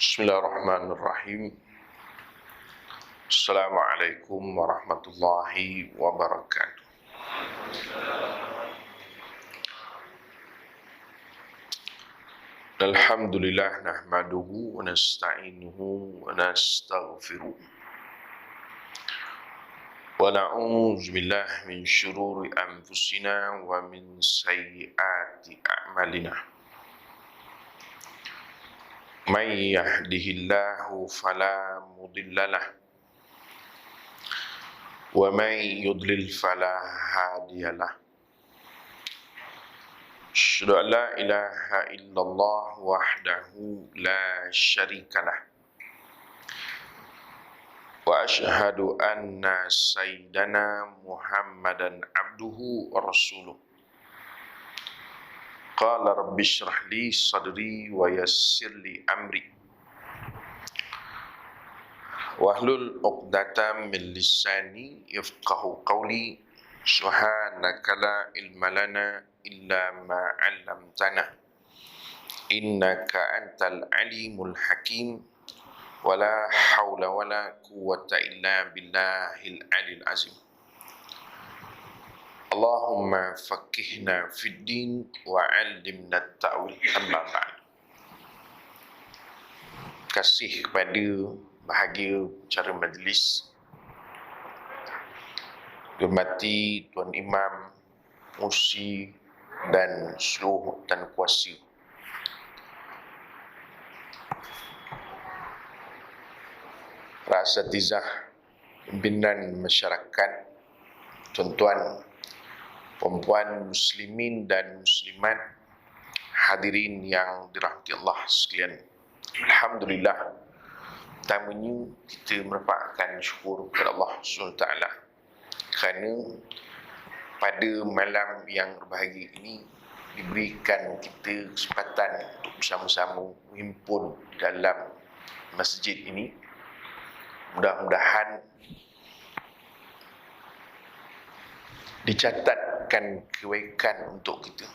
Bismillahirrahmanirrahim. Assalamualaikum warahmatullahi wabarakatuh. Alhamdulillah nahmaduhu wa nasta'inuhu wa nastaghfiruh. Wa na'udzu billahi min syururi anfusina wa min sayyiati a'malina. Man yahdihillahu fala mudilla lahu wa man yudlil fala hadiya lahu. Asyhadu an la ilaha illallah wahdahu la syarika lah. Wa asyhadu anna sayyidana Muhammadan abduhu wa rasuluh. Qala rabbi shrah li sadri wa yassir li amri wahlul 'uqdatam min lisani yafqahu qawli. Subhanaka la ilma lana illa ma 'allamtana innaka antal alimul hakim wa la haula wa la quwwata illa billahil alil azim. Allahumma faqihna fid din wa 'allimna at-ta'wil. Amma ba'd. Kasih kepada bahagia cara majlis, hormati Tuan Imam, Musi dan seluruh dan kuasa. Para asatizah, pimpinan masyarakat, tuan-tuan, perempuan muslimin dan muslimat, hadirin yang dirahmati Allah sekalian. Alhamdulillah, pertamanya kita merapatkan syukur kepada Allah SWT kerana pada malam yang berbahagia ini diberikan kita kesempatan untuk bersama-sama menghimpun dalam masjid ini. Mudah-mudahan dicatatkan kebaikan untuk kita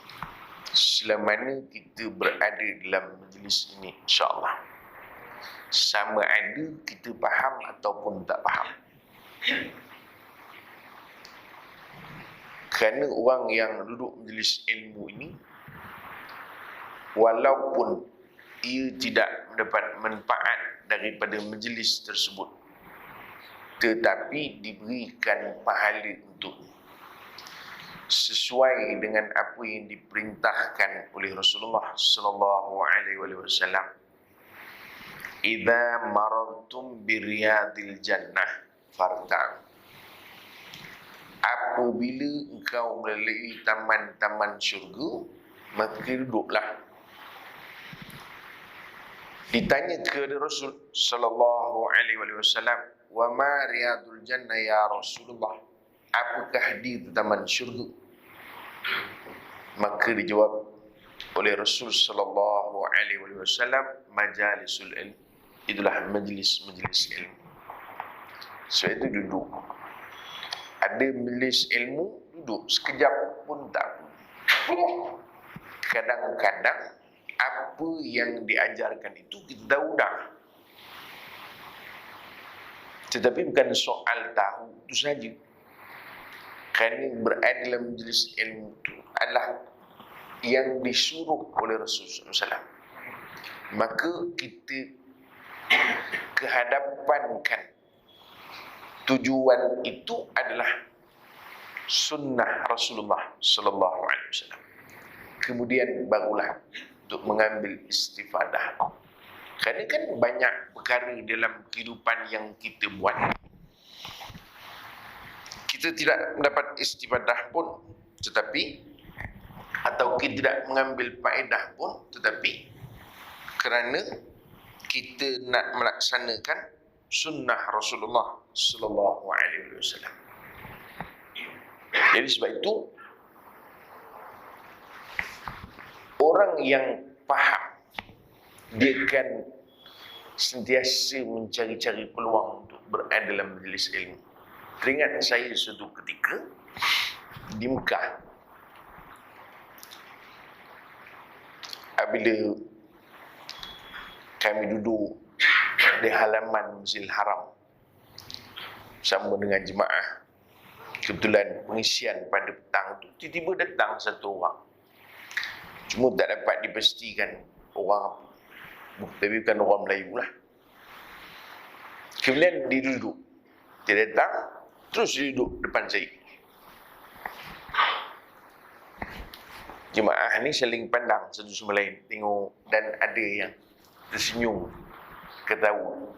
selama mana kita berada dalam majlis ini, insya-Allah. Sama ada kita faham ataupun tak faham. Kerana orang yang duduk majlis ilmu ini, walaupun ia tidak mendapat manfaat daripada majlis tersebut, tetapi diberikan pahala untuknya sesuai dengan apa yang diperintahkan oleh Rasulullah sallallahu alaihi wasallam. Idza marartum biriyadil jannah farta'u. Apabila engkau melalui taman-taman syurga, maka duduklah. Ditanya kepada Rasul sallallahu alaihi wasallam, "Wa ma riyadul jannah ya Rasulullah?" Apakah di taman syurga? Maka dijawab oleh Rasul sallallahu alaihi wasallam, majalisul ilm. Itulah majlis-majlis ilmu. So itu duduk. Ada majlis ilmu, duduk sekejap pun tak apa. Kadang-kadang apa yang diajarkan itu kita tahu dah. Tetapi bukan soal tahu itu saja. Kerana berada dalam majlis ilmu itu adalah yang disuruh oleh Rasulullah SAW. Maka kita kehadapankan tujuan itu adalah sunnah Rasulullah sallallahu alaihi wasallam. Kemudian barulah untuk mengambil istifadah. Kerana kan banyak perkara dalam kehidupan yang kita buat, kita tidak mendapat istifadah pun, tetapi atau kita tidak mengambil faedah pun, tetapi kerana kita nak melaksanakan sunnah Rasulullah sallallahu alaihi wasallam. Jadi sebab itu orang yang faham, dia akan sentiasa mencari-cari peluang untuk berada dalam majlis ilmu. Teringat saya suatu ketika di Mekah, bila Kami duduk di halaman Masjidil Haram bersama dengan jemaah. Kebetulan pengisian pada petang tu tiba-tiba datang satu orang. Cuma tak dapat dipastikan orang apa. Tapi bukan orang Melayu lah. Kemudian dia duduk. Dia datang, terus dia duduk depan saya. Jemaah ni saling pandang satu sama lain, tengok, dan ada yang tersenyum, ketawa.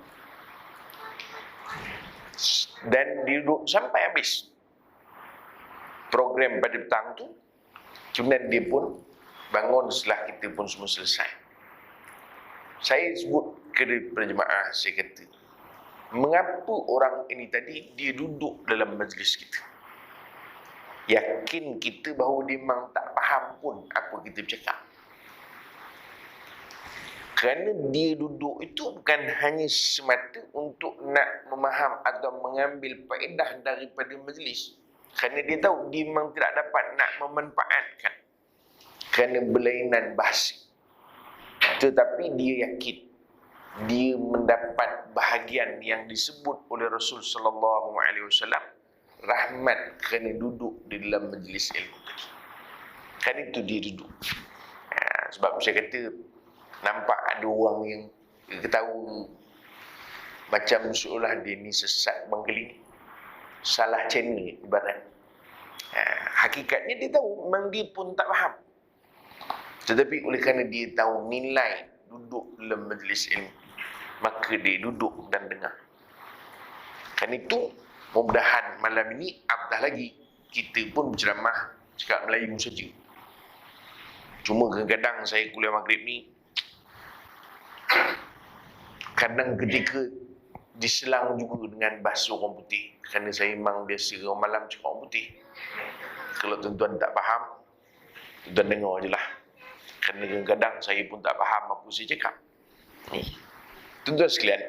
Dan dia duduk sampai habis program pada petang tu. Kemudian dia pun bangun setelah kita pun semua selesai. Saya sebut kepada jemaah, saya kata, mengapa orang ini tadi dia duduk dalam majlis kita? Yakin kita bahawa dia memang tak faham pun apa kita bercakap. Kerana dia duduk itu bukan hanya semata untuk nak memaham atau mengambil faedah daripada majlis. Kerana dia tahu dia memang tidak dapat nak memanfaatkan kerana berlainan bahasa. Tetapi dia yakin dia mendapat bahagian yang disebut oleh Rasul sallallahu alaihi wasallam, rahmat kerana duduk di dalam majlis ilmu tadi. Kan itu dia duduk. Sebab saya kata, nampak ada orang yang ketawa macam seolah dia ni sesat bangkeli, salah channel ibarat. Hakikatnya dia tahu memang dia pun tak faham. Tetapi oleh kerana dia tahu nilai duduk dalam majlis ilmu, maka dia duduk dan dengar. Kan itu, mudah-mudahan malam ini apatah lagi kita pun berceramah cakap Melayu saja. Cuma kadang-kadang saya kuliah maghrib ni, kadang ketika diselang juga dengan bahasa orang putih, kerana saya memang biasa orang malam cakap orang putih. Kalau tuan-tuan tak faham, tuan dengar je lah. Kerana kadang-kadang saya pun tak faham apa saya cakap. Tuan-tuan sekalian,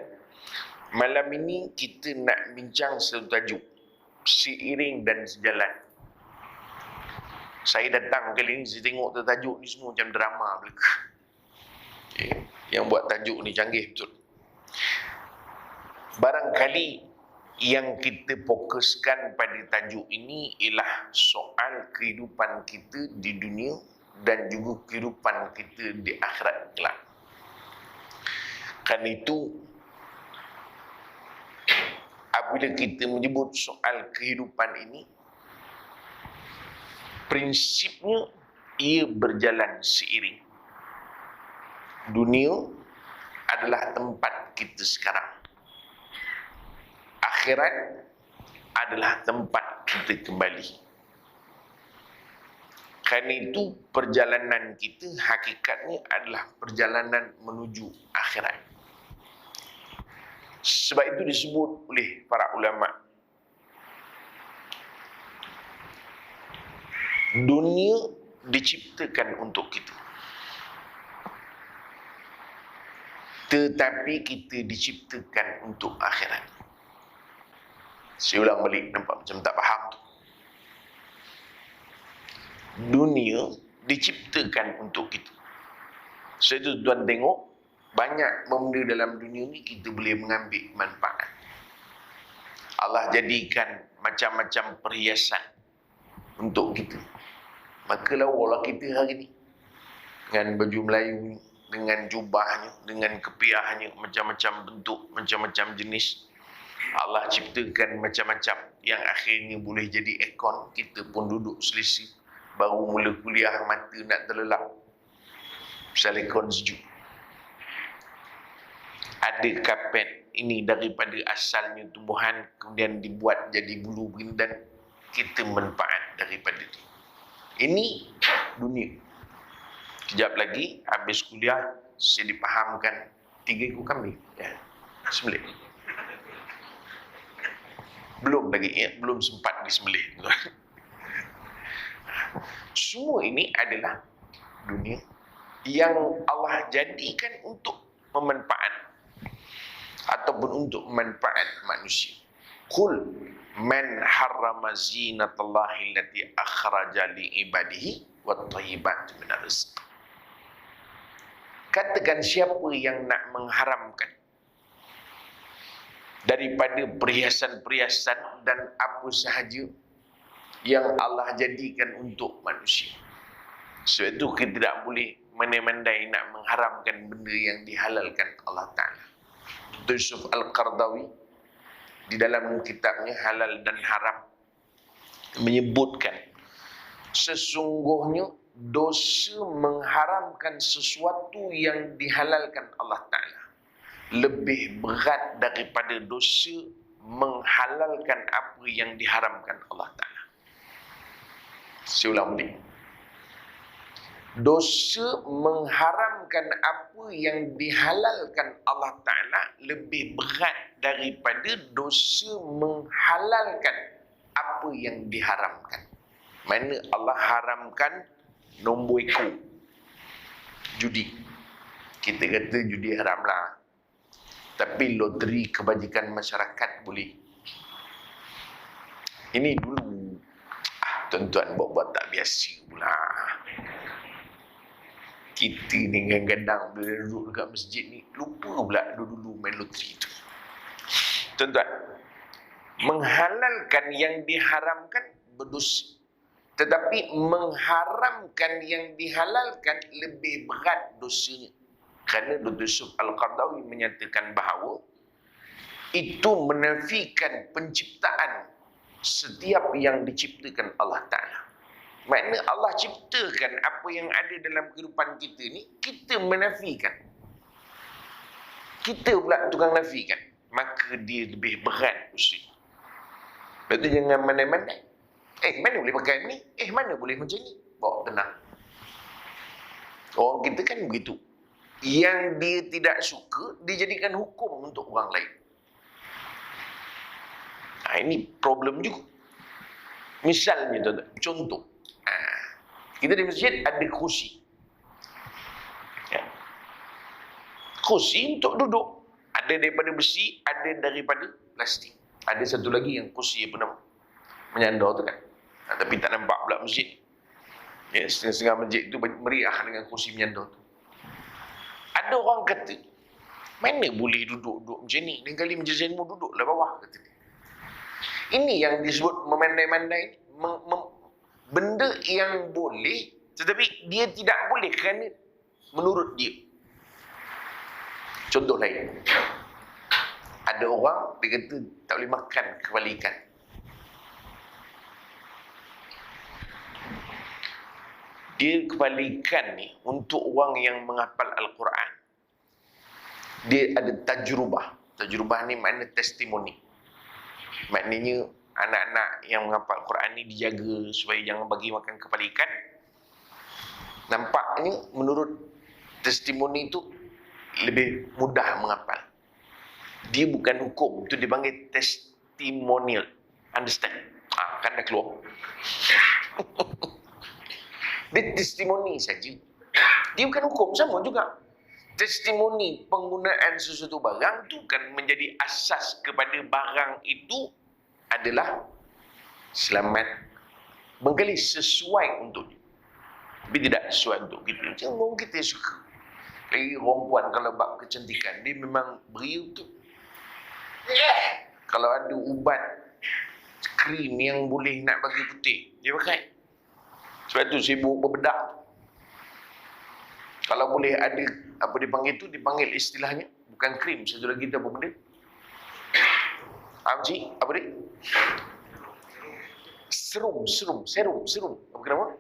malam ini kita nak bincang satu tajuk, seiring dan sejalan. Saya datang kali ini, saya tengok tajuk ni semua macam drama belaka. Yang buat tajuk ni canggih betul. Barangkali yang kita fokuskan pada tajuk ini ialah soal kehidupan kita di dunia dan juga kehidupan kita di akhirat kelak. Kerana itu, apabila kita menyebut soal kehidupan ini, prinsipnya ia berjalan seiring. Dunia adalah tempat kita sekarang. Akhirat adalah tempat kita kembali. Kerana itu, perjalanan kita hakikatnya adalah perjalanan menuju akhirat. Sebab itu disebut oleh para ulama, dunia diciptakan untuk kita, tetapi kita diciptakan untuk akhirat. Saya ulang balik, nampak macam tak faham tu. Dunia diciptakan untuk kita. Sebab itu tuan tengok, banyak benda dalam dunia ni kita boleh mengambil manfaat. Allah jadikan macam-macam perhiasan untuk kita. Maka lawalah kita hari ni dengan baju Melayu ni, dengan jubahnya, dengan kepiahnya, macam-macam bentuk, macam-macam jenis. Allah ciptakan macam-macam yang akhirnya boleh jadi aircon. Kita pun duduk selisih, baru mula kuliah, mata nak terlelap pasal aircon sejuk. Ada kapet ini daripada asalnya tumbuhan, kemudian dibuat jadi bulu berindan, kita manfaat daripada itu. Ini dunia. Kejap lagi habis kuliah, saya dipahamkan 3 ekor kambing, ya, sembelih. Belum lagi, ya, belum sempat disembelih. Semua ini adalah dunia yang Allah jadikan untuk memanfaat ataupun untuk manfaat manusia. Qul man harrama zinatallahi allati akhraja li ibadihi wat thayyibat minar rizq. Katakan siapa yang nak mengharamkan daripada perhiasan-perhiasan dan apa sahaja yang Allah jadikan untuk manusia. Sebab itu kita tidak boleh mandai-mandai nak mengharamkan benda yang dihalalkan Allah Ta'ala. Yusuf Al-Qardawi di dalam kitabnya Halal dan Haram menyebutkan sesungguhnya dosa mengharamkan sesuatu yang dihalalkan Allah Ta'ala lebih berat daripada dosa menghalalkan apa yang diharamkan Allah Ta'ala. Saya ulang balik. Dosa mengharamkan apa yang dihalalkan Allah Ta'ala lebih berat daripada dosa menghalalkan apa yang diharamkan. Mana Allah haramkan nombor ekor judi. Kita kata judi haram lah. Tapi loteri kebajikan masyarakat boleh. Ini dulu. Tuan-tuan buat tak biasa pula. Kita ni kadang-kadang bila duduk dekat masjid ni, lupa pula dulu main loteri tu. Tuan-tuan, menghalalkan yang diharamkan berdosa. Tetapi mengharamkan yang dihalalkan lebih berat dosanya. Kerana Dr. Yusuf Al-Qardawi menyatakan bahawa itu menafikan penciptaan setiap yang diciptakan Allah Ta'ala. Maknanya Allah ciptakan apa yang ada dalam kehidupan kita ni, kita menafikan. Kita pula tukang nafikan. Maka dia lebih berat dosanya. Lepas tu jangan mandai-mandai. Mana boleh pakai ni? Mana boleh macam ni? Bawa tenang. Orang kita kan begitu. Yang dia tidak suka, dia jadikan hukum untuk orang lain. Ini problem juga. Misalnya, contoh. Kita di masjid ada kursi. Ya. Kursi untuk duduk. Ada daripada besi, ada daripada plastik. Ada satu lagi yang kursi apa nama? Menyandar tu kan. Tapi tak nampak pula masjid. Ya, setengah-setengah masjid tu meriah dengan kursi menyandar tu. Ada orang kata, mana boleh duduk-duduk macam ni? Lain kali Majlis Ilmu duduklah bawah, kata dia. Ini yang disebut memandai-mandai. Benda yang boleh, tetapi dia tidak boleh kerana menurut dia. Contoh lain. Ada orang, dia kata tak boleh makan kepala ikan. Dia kepala ikan ni untuk orang yang menghafal Al-Quran. Dia ada tajrubah. Tajrubah ni makna testimoni. Maknanya anak-anak yang menghafal Al-Quran ni dijaga supaya jangan bagi makan kepala ikan. Nampaknya menurut testimoni itu lebih mudah menghafal. Dia bukan hukum. Itu dipanggil testimonial. Understand? Kan dah keluar. Dia testimoni saja. Dia bukan hukum, sama juga. Testimoni penggunaan sesuatu barang itu kan menjadi asas kepada barang itu adalah selamat. Barangkali sesuai untuk dia. Tapi tidak sesuai untuk kita. Jangan kita suka. Lagi perempuan kalau bab kecantikan, dia memang beri tu. Kalau ada ubat krim yang boleh nak bagi putih, dia pakai. Sebab tu sibuk berbedak. Kalau boleh ada, apa dipanggil tu, dipanggil istilahnya, bukan krim, satu lagi tu apa benda? Cik, apa dia? Serum. Apa kenapa?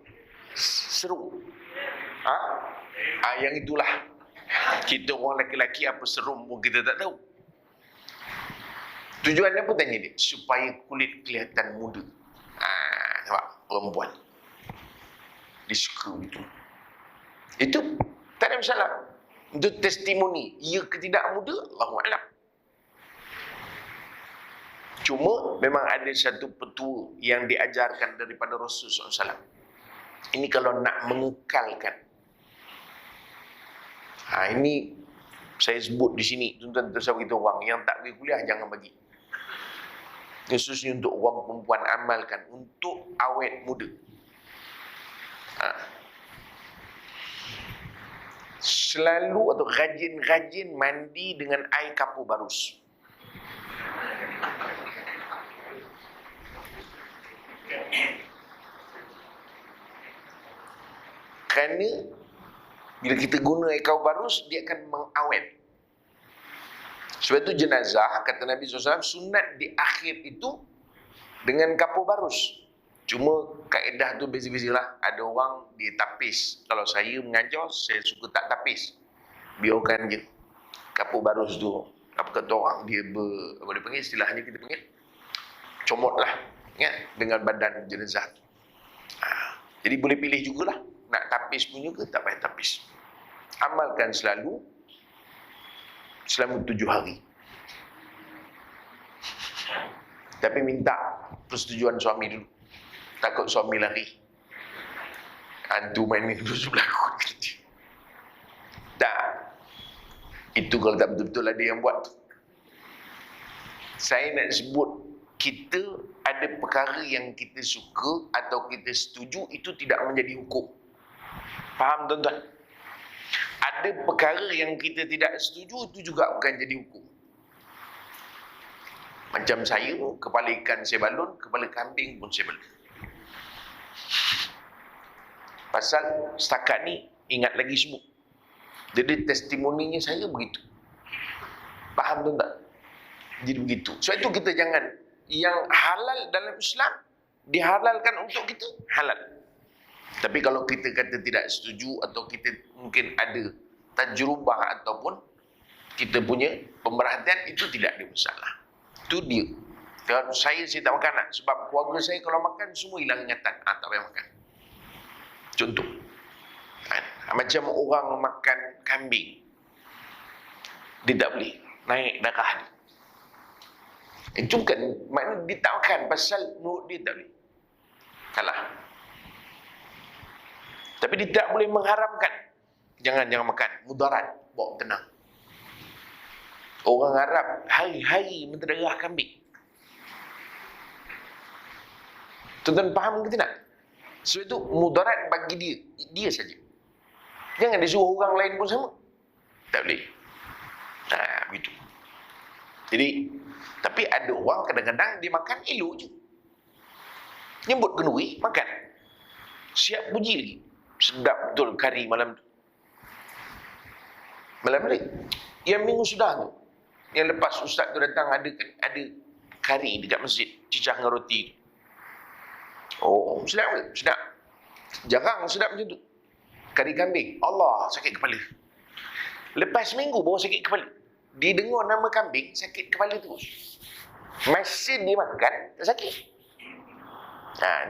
Serum. Yang itulah. Kita orang lelaki-lelaki apa serum pun kita tak tahu. Tujuannya apa tanya dia? Supaya kulit kelihatan muda. Nampak? Perempuan. Dia suka itu. Itu tak ada masalah. Itu testimoni. Ya ke tidak muda? Allahu'alam. Cuma memang ada satu petua yang diajarkan daripada Rasulullah SAW. Ini kalau nak mengekalkan. Ini saya sebut di sini. Tuan-tuan terus kita orang yang tak pergi kuliah jangan bagi. Khususnya untuk orang perempuan amalkan. Untuk awet muda. selalu atau rajin-rajin mandi dengan air kapur barus. Kerana bila kita guna air kapur barus, dia akan mengawet. Sebab itu jenazah, kata Nabi SAW, sunat di akhir itu dengan kapur barus. Cuma kaedah tu beza-beza lah. Ada orang dia tapis. Kalau saya mengajar, saya suka tak tapis. Biarkan je kapur barus tu. Apa kata orang, dia apa dia panggil, istilahnya kita panggil comot lah, ya, dengan badan jenazah tu. Jadi boleh pilih jugalah, nak tapis punya ke tak payah tapis. Amalkan selalu selama 7 hari. Tapi minta persetujuan suami dulu. Takut suami lari. Hantu main dulu sebelah aku. Tak. Itu kalau tak betul-betul ada yang buat. Saya nak sebut, kita ada perkara yang kita suka atau kita setuju, itu tidak menjadi hukum. Faham tuan-tuan? Ada perkara yang kita tidak setuju, itu juga bukan jadi hukum. Macam saya, kepala ikan saya balun, kepala kambing pun saya balun. Pasal setakat ni ingat lagi semua. Jadi testimoninya saya begitu. Faham tu tak? Jadi begitu. Sebab itu kita jangan, yang halal dalam Islam dihalalkan untuk kita, halal. Tapi kalau kita kata tidak setuju, atau kita mungkin ada tajrubah ataupun kita punya pemerhatian, itu tidak ada masalah. Itu dia. Kalau saya tak makan lah. Sebab keluarga saya kalau makan semua hilang ingatan. Tak payah makan. Contoh. Macam orang makan kambing, dia tak boleh naik darah dia. Itu bukan maknanya dia tak makan, pasal mulut dia tak boleh. Kalah. Tapi dia tak boleh mengharamkan. Jangan makan. Mudarat. Bawa tenang. Orang Arab hari-hari minta darah kambing. Tuan-tuan faham ke tidak? Sebab itu mudarat bagi dia saja. Jangan disuruh orang lain pun sama. Tak boleh. Begitu. Jadi, tapi ada orang kadang-kadang dia makan elok je. Nyebut kenduri, makan. Siap puji lagi. Sedap betul kari malam tu. Malam ni. Yang minggu sudah tu. Yang lepas ustaz tu datang, ada kari dekat masjid, cicah dengan roti tu. Oh, sedap ke? Sedap. Jarang sedap macam tu. Kari kambing. Allah, sakit kepala. Lepas minggu baru sakit kepala. Dia dengar nama kambing, sakit kepala terus. Masa dia makan, tak sakit.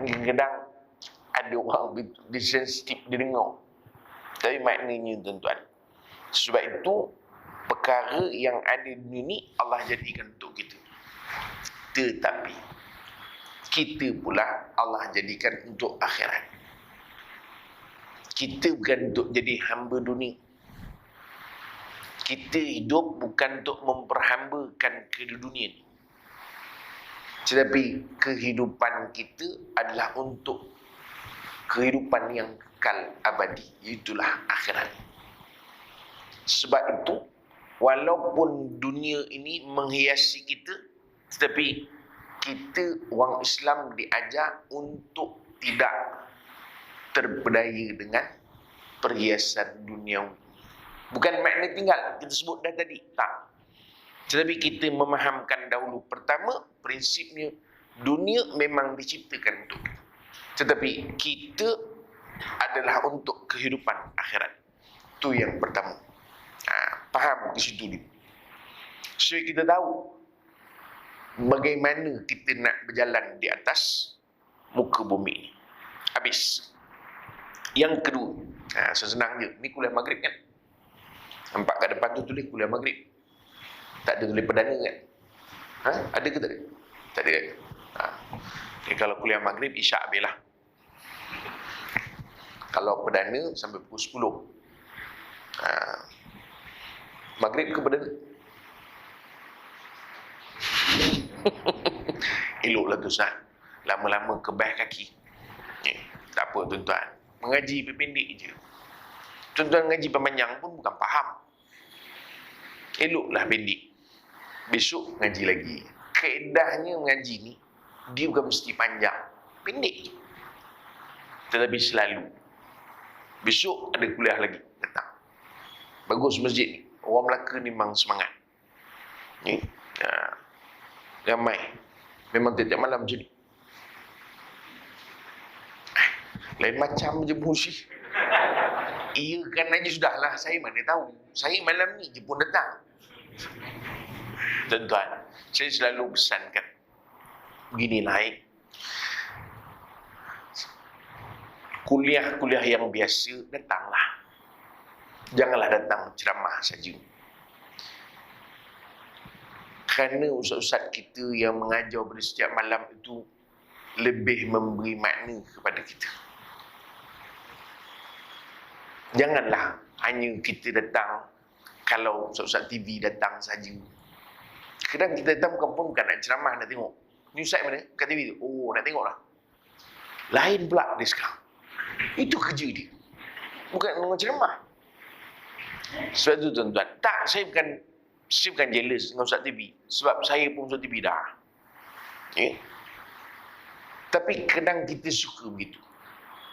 Ni kadang-kadang ada orang dia sensitif, dia dengar. Tapi maknanya tuan-tuan, sebab itu perkara yang ada di dunia ni Allah jadikan untuk kita. Tetapi kita pula Allah jadikan untuk akhirat. Kita bukan untuk jadi hamba dunia. Kita hidup bukan untuk memperhambakan ke dunia ni. Tetapi kehidupan kita adalah untuk kehidupan yang kekal abadi. Itulah akhirat. Sebab itu, walaupun dunia ini menghiasi kita, tetapi kita orang Islam diajar untuk tidak terpedaya dengan perhiasan dunia. Bukan makna tinggal, kita sebut dah tadi. Tak. Tetapi kita memahamkan dahulu. Pertama, prinsipnya dunia memang diciptakan untuk kita. Tetapi kita adalah untuk kehidupan akhirat. Itu yang pertama. Faham ke situ dia. So kita tahu bagaimana kita nak berjalan di atas muka bumi ni. Habis. Yang kedua, sesenang je. Ni kuliah maghrib kan? Nampak kat depan tu tulis kuliah maghrib. Tak ada tulis perdana kan? Ada ke tak ada? Tak ada kan? Okay, kalau kuliah maghrib, isyak habis lah. Kalau perdana sampai pukul 10. Maghrib ke perdana? Eloklah tu Ustaz. Lama-lama kebah kaki. Tak apa tuan-tuan. Mengaji pendek je. Tuan-tuan ngaji panjang pun bukan faham. Eloklah pendek. Besok ngaji lagi. Kaedahnya mengaji ni, dia bukan mesti panjang. Pendek je. Tetapi selalu. Besok ada kuliah lagi. Datang. Bagus masjid ni. Orang Melaka ni memang semangat. Ni. Ramai. Memang tiap malam macam ni. Lain macam je musik. Iya kan aja sudahlah. Saya mana tahu. Saya malam ni je pun datang. Tuan-tuan, saya selalu pesankan. Begini naik. Kuliah-kuliah yang biasa, datanglah. Janganlah datang ceramah saja. Kerana ustaz-ustaz kita yang mengajar pada setiap malam itu lebih memberi makna kepada kita. Janganlah hanya kita datang kalau ustaz-ustaz TV datang saja. Kadang kita datang bukan nak ceramah, nak tengok. Ni ustaz mana? Kat TV tu. Oh, nak tengok lah. Lain pula dia sekarang. Itu kerja dia. Bukan dengan ceramah. Sebab tu tuan-tuan. Tak, saya bukan jealous dengan ustaz TV. Sebab saya pun ustaz TV dah. Okay? Tapi kadang kita suka begitu.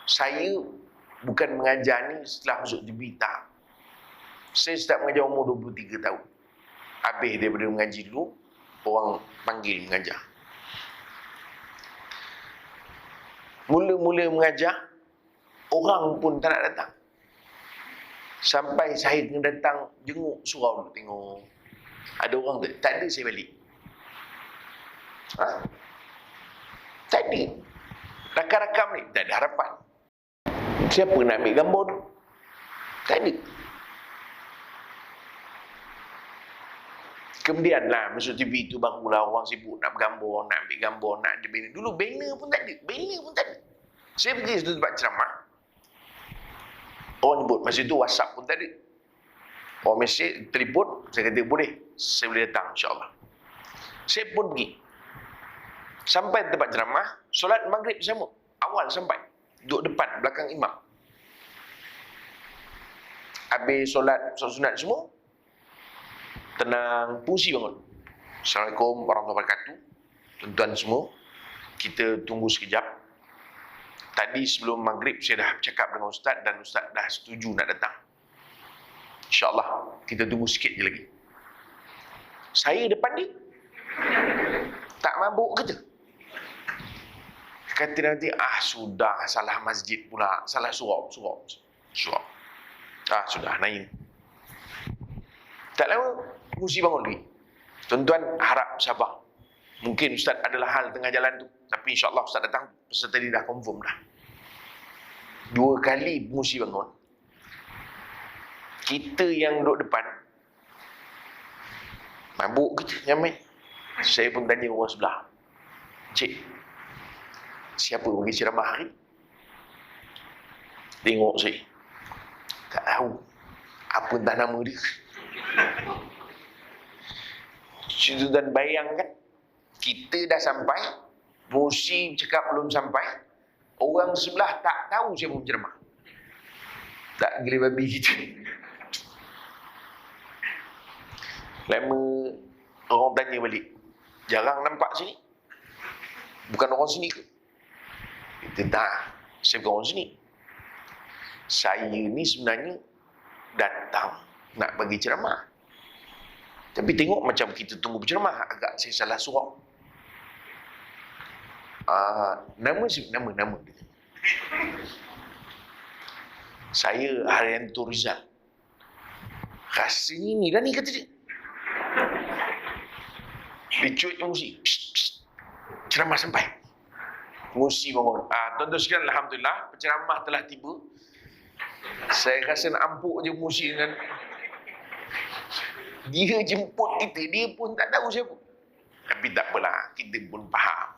Saya bukan mengajar ni setelah masuk TV, tak. Saya start mengajar umur 23 tahun. Habis daripada mengaji dulu, orang panggil mengajar. Mula-mula mengajar, orang pun tak nak datang. Sampai saya kena datang, jenguk surau dulu, tengok. Ada orang tak ada, saya balik. Tak ada. Rakam-rakam ni, tak ada harapan. Siapa nak ambil gambar tu? Tak ada. Kemudianlah masuk TV tu barulah orang sibuk nak bergambar, nak ambil gambar, nak ada banner. Dulu banner pun tak ada. Banner pun tak ada. Saya pergi satu tempat ceramah. Orang nyebut, masa tu WhatsApp pun tak ada. Orang mesej, telefon, saya kata boleh. Saya boleh datang insyaAllah. Saya pun pergi. Sampai tempat ceramah, solat maghrib sama. Awal sampai. Duduk depan, belakang imam. Habis solat sunat semua, tenang, fungsi bangun. Assalamualaikum warahmatullahi wabarakatuh. Tuan-tuan semua, kita tunggu sekejap. Tadi sebelum maghrib saya dah cakap dengan ustaz dan ustaz dah setuju nak datang. InsyaAllah, kita tunggu sikit je lagi. Saya depan dia. Tak mabuk ke je? Kata nanti, sudah salah masjid pula. Salah surau. Sudah, naik. Tak lama, mesti bangun lagi. Tuan-tuan, harap sabar. Mungkin ustaz adalah hal tengah jalan tu. Tapi insyaAllah ustaz datang, peserta dia dah confirm dah. 2 kali mesti bangun. Kita yang duduk depan, mabuk ke nyamai? Saya pun tanya orang sebelah. Cik, siapa bagi ceramah hari? Tengok saya. Tak tahu. Apa entah nama dia. Dan bayangkan, kita dah sampai, musim cakap belum sampai, orang sebelah tak tahu siapa penceramah. Tak gila babi kita. Lama orang tanya balik, jarang nampak sini? Bukan orang sini ke? Kita tak, saya bukan orang sini. Saya ni sebenarnya datang nak bagi ceramah. Tapi tengok macam kita tunggu berceramah, agak saya salah surau. Nama. Saya Haryanto Rizal. Rasanya ni dah ni kata dia. Dicuit musi. Ceramah sampai. Musi bangun. Tuan-tuan sekalian, alhamdulillah penceramah telah tiba. Saya rasa nak ampuk je musi dengan dia jemput kita, dia pun tak tahu siapa. Tapi tak apalah, kita pun faham.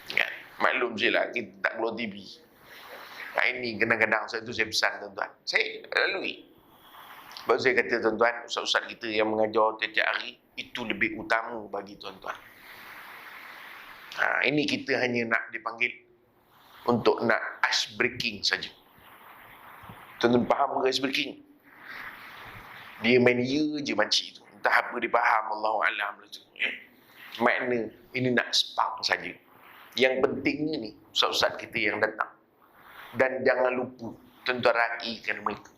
Kan? Maklum je lah, kita tak keluar TV. Ini kadang-kadang saya pesan tuan-tuan. Saya lalui. Baru saya kata tuan-tuan, ustaz-ustaz kita yang mengajar tiap-tiap hari, itu lebih utama bagi tuan-tuan. Ini kita hanya nak dipanggil untuk nak ice breaking saja. Tuan-tuan faham guys breaking? Dia main ya je makcik tu. Entah apa dia faham, Allahu'alam lah tu. Makna ini nak spark saja. Yang pentingnya ni, ustaz-ustaz kita yang datang. Dan jangan lupa, tuan-tuan raikan mereka.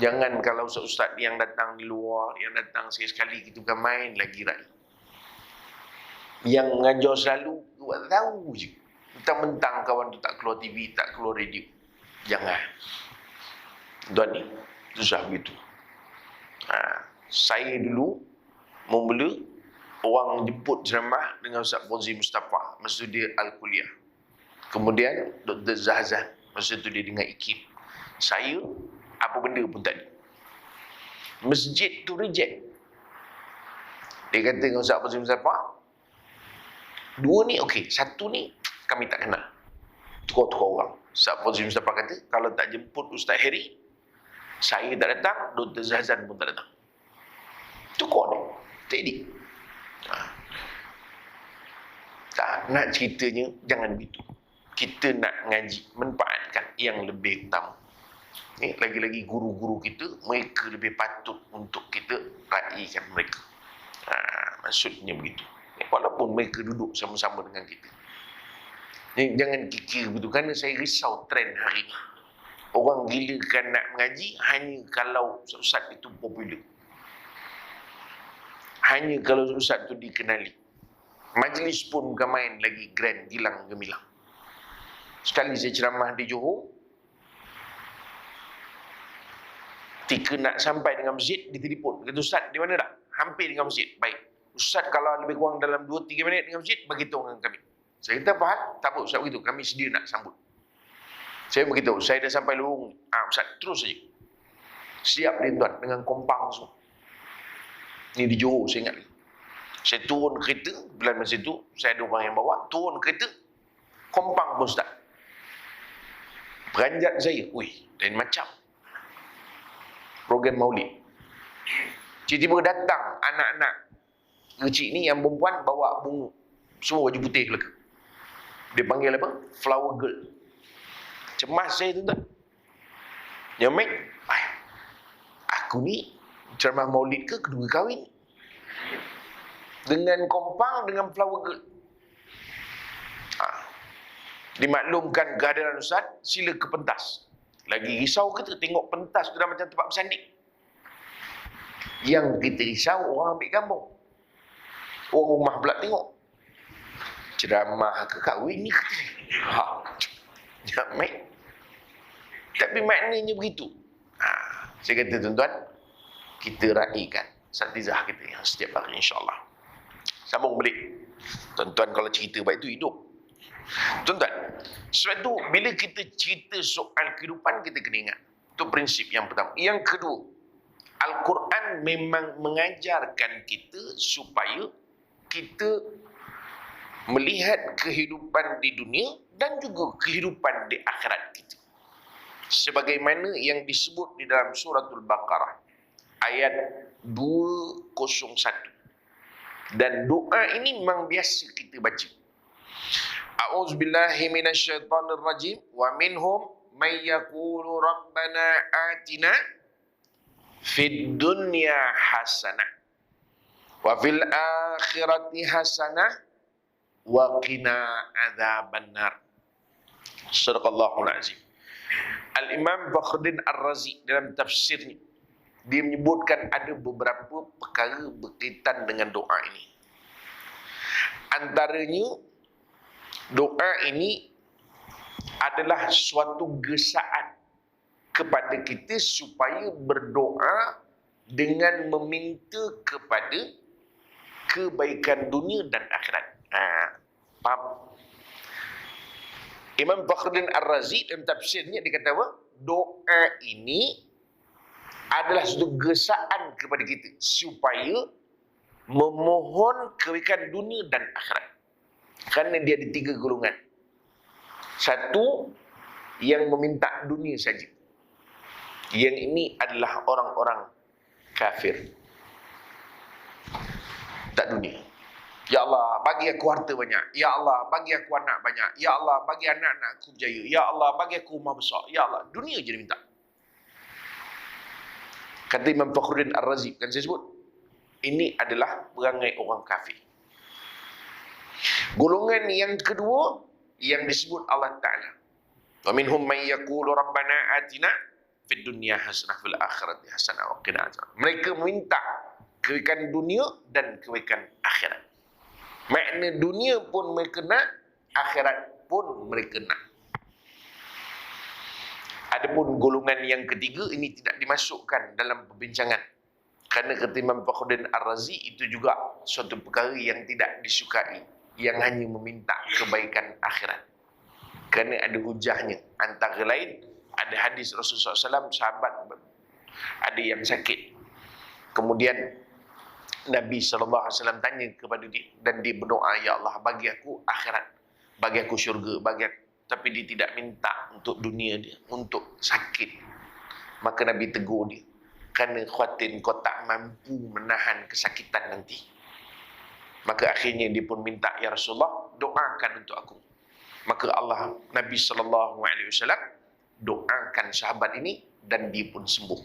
Jangan kalau ustaz-ustaz yang datang di luar, yang datang sekali kita bukan main lagi rai. Yang ngajar selalu, buat tahu je. Mentang-mentang kawan tu tak keluar TV, tak keluar radio. Jangan. Tuan ni, susah begitu. Saya dulu, mula orang jemput ceramah dengan Ustaz Fauzi Mustafa. Masa dia Al-Kuliah. Kemudian Dr. Zahzan. Masa tu dia dengan IKIM. Saya, apa benda pun tak ada. Masjid tu reject. Dia kata dengan Ustaz Fauzi Mustafa, dua ni okey, satu ni kami tak kenal. Tukar-tukar orang. Ustaz Fauzi Mustafa kata, kalau tak jemput Ustaz Heri, saya tak datang, Dr. Zahzan pun tak datang. Tukar dia. Jadi. Tak nak ceritanya, jangan begitu. Kita nak ngaji, manfaatkan yang lebih utama. Ni lagi-lagi guru-guru kita, mereka lebih patut untuk kita raikan mereka. Maksudnya begitu. Walaupun mereka duduk sama-sama dengan kita. Jangan kikir begitu, kerana saya risau trend hari ini. Orang gilakan nak mengaji hanya kalau ustaz itu popular. Hanya kalau ustaz itu dikenali. Majlis pun bukan main lagi grand, gilang gemilang. Sekali saya ceramah di Johor, ketika nak sampai dengan masjid, ditelefon. Kata, Ustaz, di mana dah? Hampir dengan masjid. Baik. Ustaz, kalau lebih kurang dalam 2-3 minit dengan masjid, beritahu dengan kami. Saya kata, faham? Tak apa, Ustaz begitu. Kami sedia nak sambut. Saya beritahu, saya dah sampai Lorong. Ustaz, terus saja. Siap dia tuan, dengan kompang semua. Ni di Johor, saya ingat lagi. Saya turun kereta, bulan masa itu, saya ada orang yang bawa, turun kereta, kompang pun Ustaz. Beranjat saya, lain macam. Program maulid. Tiba-tiba datang anak-anak kecil ni yang perempuan bawa bunga. Semua baju putih belaka. Dia panggil apa? Flower girl. Cemas saya tuan-tuan. Nyamek, aku ni ceramah maulid ke kedua kahwin? Dengan kompang, dengan flower girl. Dimaklumkan kehadiran Ustaz, sila ke pentas. Lagi risau kita tengok pentas tu dah macam tempat bersanding. Yang kita risau orang ambil gambar. Orang rumah pula tengok. Ceramah ke kahwin ni kata. Jamek. Tapi maknanya begitu. Saya kata tuan-tuan, kita raikan satizah kita yang setiap hari insya-Allah. Sambung balik. Tuan-tuan kalau cerita baik itu hidup. Tuan-tuan, sebab itu bila kita cerita soal kehidupan, kita kena ingat. Itu prinsip yang pertama. Yang kedua, Al-Quran memang mengajarkan kita supaya kita melihat kehidupan di dunia dan juga kehidupan di akhirat kita. Sebagaimana yang disebut di dalam suratul Baqarah ayat 201. Dan doa ini memang biasa kita baca. A'udzubillahi minasyaitonir rajim wa minhum may yaqulu rabbana atina fid dunya hasanah wa fil akhirati hasanah wa qina adzabannar. Sadaqallahul azim. Al-Imam Fakhruddin Ar-Razi dalam tafsirnya, dia menyebutkan ada beberapa perkara berkaitan dengan doa ini. Antaranya, doa ini adalah suatu gesaan kepada kita supaya berdoa dengan meminta kepada kebaikan dunia dan akhirat. Faham? Imam Fakhruddin Ar-Razi dalam tafsirnya dia kata apa? Doa ini adalah satu gesaan kepada kita supaya memohon kebaikan dunia dan akhirat. Kerana dia ada 3 golongan. Satu, yang meminta dunia saja. Yang ini adalah orang-orang kafir. Tak dunia. Ya Allah, bagi aku harta banyak. Ya Allah, bagi aku anak banyak. Ya Allah, bagi anak-anak aku berjaya. Ya Allah, bagi aku rumah besar. Ya Allah, dunia je dia minta. Kata Imam Fakhruddin Ar-Razi, kan saya sebut, ini adalah perangai orang kafir. Golongan yang kedua yang disebut Allah Ta'ala. Wa minhum man yaqulu rabbana atina fid dunya hasanah fil akhirati hasanah wa qina adzabannar. Mereka minta kebaikan dunia dan kebaikan akhirat. Makna dunia pun mereka nak, akhirat pun mereka nak. Adapun golongan yang ketiga ini tidak dimasukkan dalam perbincangan. Kerana kata Imam Fakhruddin Ar-Razi itu juga suatu perkara yang tidak disukai, yang hanya meminta kebaikan akhirat. Kerana ada hujahnya. Antara lain, ada hadis Rasulullah SAW, sahabat ada yang sakit. Kemudian Nabi SAW tanya kepada dia, dan dia berdoa, ya Allah, bagi aku akhirat, bagi aku syurga, bagi aku. Tapi dia tidak minta untuk dunia dia, untuk sakit. Maka Nabi tegur dia, kerana khawatir kau tak mampu menahan kesakitan nanti. Maka akhirnya dia pun minta, ya Rasulullah, doakan untuk aku. Maka Allah, Nabi SAW doakan sahabat ini dan dia pun sembuh.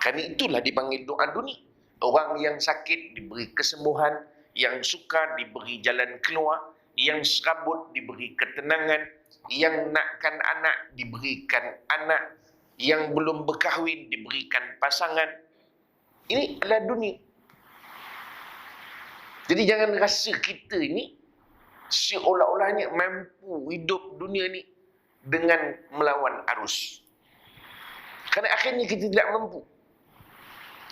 Kerana itulah dipanggil doa dunia. Orang yang sakit diberi kesembuhan, yang suka diberi jalan keluar, yang serabut diberi ketenangan, yang nakkan anak diberikan anak, yang belum berkahwin diberikan pasangan. Ini adalah dunia. Jadi jangan rasa kita ini seolah-olahnya mampu hidup dunia ni dengan melawan arus. Kerana akhirnya kita tidak mampu.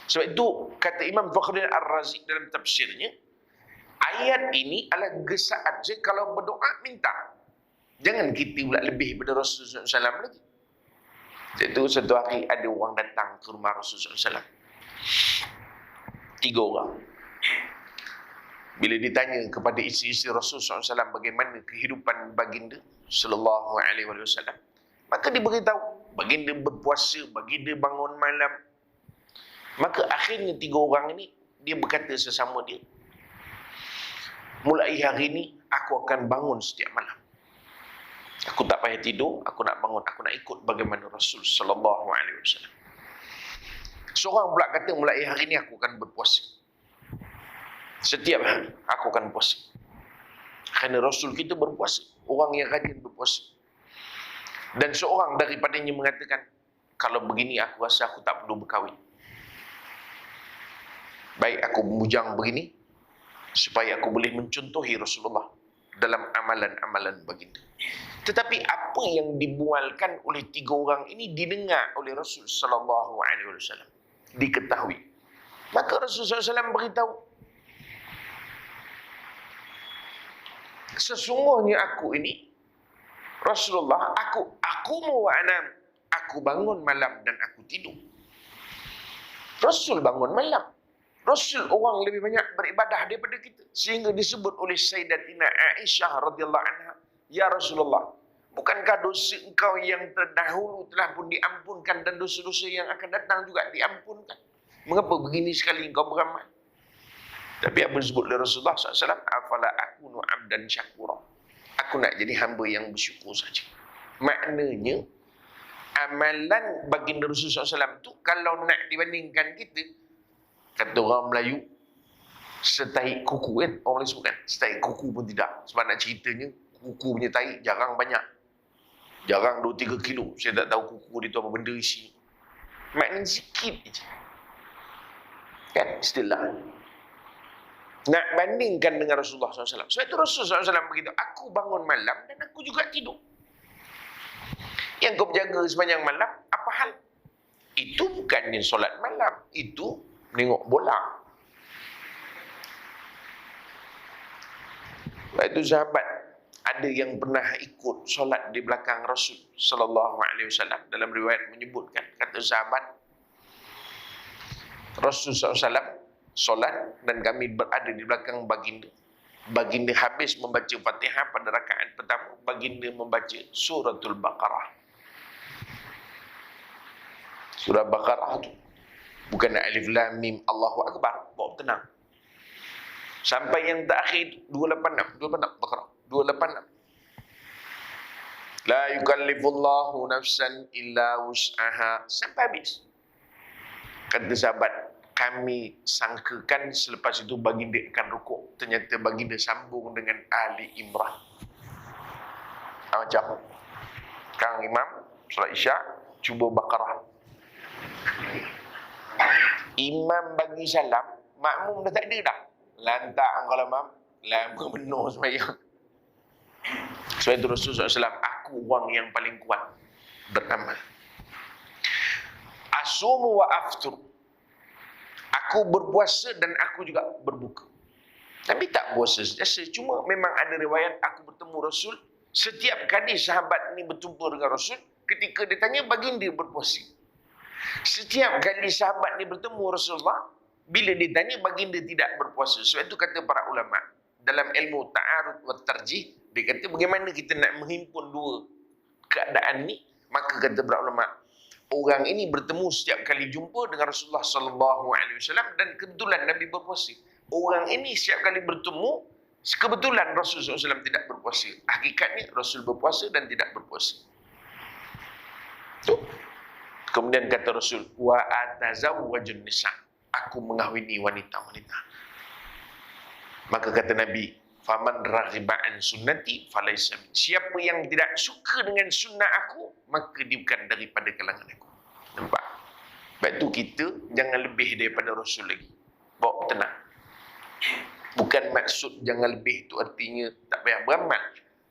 Sebab itu kata Imam Fakhruddin Ar-Razi dalam tafsirnya, ayat ini adalah gesaan. Jadi kalau berdoa, minta. Jangan kita pula lebih daripada Rasulullah SAW lagi. Sebab itu satu hari ada orang datang ke rumah Rasulullah SAW. 3 orang. Bila ditanya kepada isteri-isteri Rasulullah SAW bagaimana kehidupan baginda sallallahu alaihi wasallam, maka dia beritahu baginda berpuasa, baginda bangun malam. Maka akhirnya 3 orang ini dia berkata sesama dia, mulai hari ini aku akan bangun setiap malam. Aku tak payah tidur, aku nak bangun, aku nak ikut bagaimana Rasul sallallahu alaihi wasallam. Seorang pula kata, mulai hari ini aku akan berpuasa. Setiap hari aku akan puasa. Kerana Rasul kita berpuasa, orang yang rajin berpuasa. Dan seorang daripadanya mengatakan, kalau begini aku rasa aku tak perlu berkahwin. Baik aku bujang begini, supaya aku boleh mencontohi Rasulullah dalam amalan-amalan baginda. Tetapi apa yang dibualkan oleh 3 orang ini didengar oleh Rasul sallallahu alaihi wasallam, diketahui. Maka Rasulullah SAW beritahu, sesungguhnya aku ini Rasulullah, aku mau anam, aku bangun malam dan aku tidur. Rasul bangun malam. Rasul orang lebih banyak beribadah daripada kita, sehingga disebut oleh Sayyidatina Aisyah radhiyallahu anha, ya Rasulullah, bukankah dosa engkau yang terdahulu telah pun diampunkan dan dosa-dosa yang akan datang juga diampunkan? Mengapa begini sekali engkau beramal? Tapi apa disebut oleh Rasulullah SAW? Afala akunu abdan syakura. Aku nak jadi hamba yang bersyukur saja. Maknanya, amalan baginda Rasulullah SAW tu, kalau nak dibandingkan kita, kata orang Melayu, setaik kuku kan? Orang Melayu sebut kan? Setaik kuku pun tidak. Sebab nak ceritanya, kuku punya taik jarang banyak. Jarang 2-3 kilo. Saya tak tahu kuku dia tu apa benda isi. Maknanya sikit je. Kan? Istilah. Nak bandingkan dengan Rasulullah SAW. Sebab itu Rasulullah SAW begitu, aku bangun malam dan aku juga tidur. Yang kau berjaga sepanjang malam, apa hal? Itu bukannya solat malam. Itu menengok bola. Sebab itu sahabat, ada yang pernah ikut solat di belakang Rasul sallallahu alaihi wasallam. Dalam riwayat menyebutkan, kata sahabat, Rasul SAW solat dan kami berada di belakang baginda. Baginda habis membaca Fatihah pada rakaat pertama, baginda membaca suratul Baqarah. Surah Baqarah tu bukan alif lam mim Allahu akbar, bawa tenang. Sampai yang terakhir 286 Baqarah 286. La yukallifullahu nafsan illa wus'aha, sampai habis. Kata sahabat, kami sangkakan selepas itu baginda akan rukuk. Ternyata baginda sambung dengan Ali Imran. Macam Kang Imam solat Isyak, cuba Baqarah. Imam bagi salam, makmum dah tak ada dah. Lantak kalau mam, lama benar sembahyang. Sebab itu Rasulullah SAW, aku orang yang paling kuat beramal. Asumu wa aftur. Aku berpuasa dan aku juga berbuka. Tapi tak puasa sentiasa. Cuma memang ada riwayat aku bertemu Rasul. Setiap kali sahabat ni berjumpa dengan Rasul, ketika dia tanya, baginda berpuasa. Setiap kali sahabat ni bertemu Rasulullah, bila ditanya, baginda tidak berpuasa. Sebab itu kata para ulama, dalam ilmu ta'arud wa tarjih, dia kata bagaimana kita nak menghimpun dua keadaan ni. Maka kata para ulama, orang ini bertemu setiap kali jumpa dengan Rasulullah SAW dan kebetulan Nabi berpuasa. Orang ini setiap kali bertemu, kebetulan Rasulullah SAW tidak berpuasa. Hakikatnya Rasul berpuasa dan tidak berpuasa. Tuh. Kemudian kata Rasul, wa atazawwajun nisa. Aku mengahwini wanita-wanita. Maka kata Nabi, faman raghiba an sunnati falaysa min. Siapa yang tidak suka dengan sunnah aku, maka dia bukan daripada kalangan aku. Nampak? Sebab itu kita jangan lebih daripada Rasul lagi. Bawa tenang. Bukan maksud jangan lebih itu artinya tak payah beramal.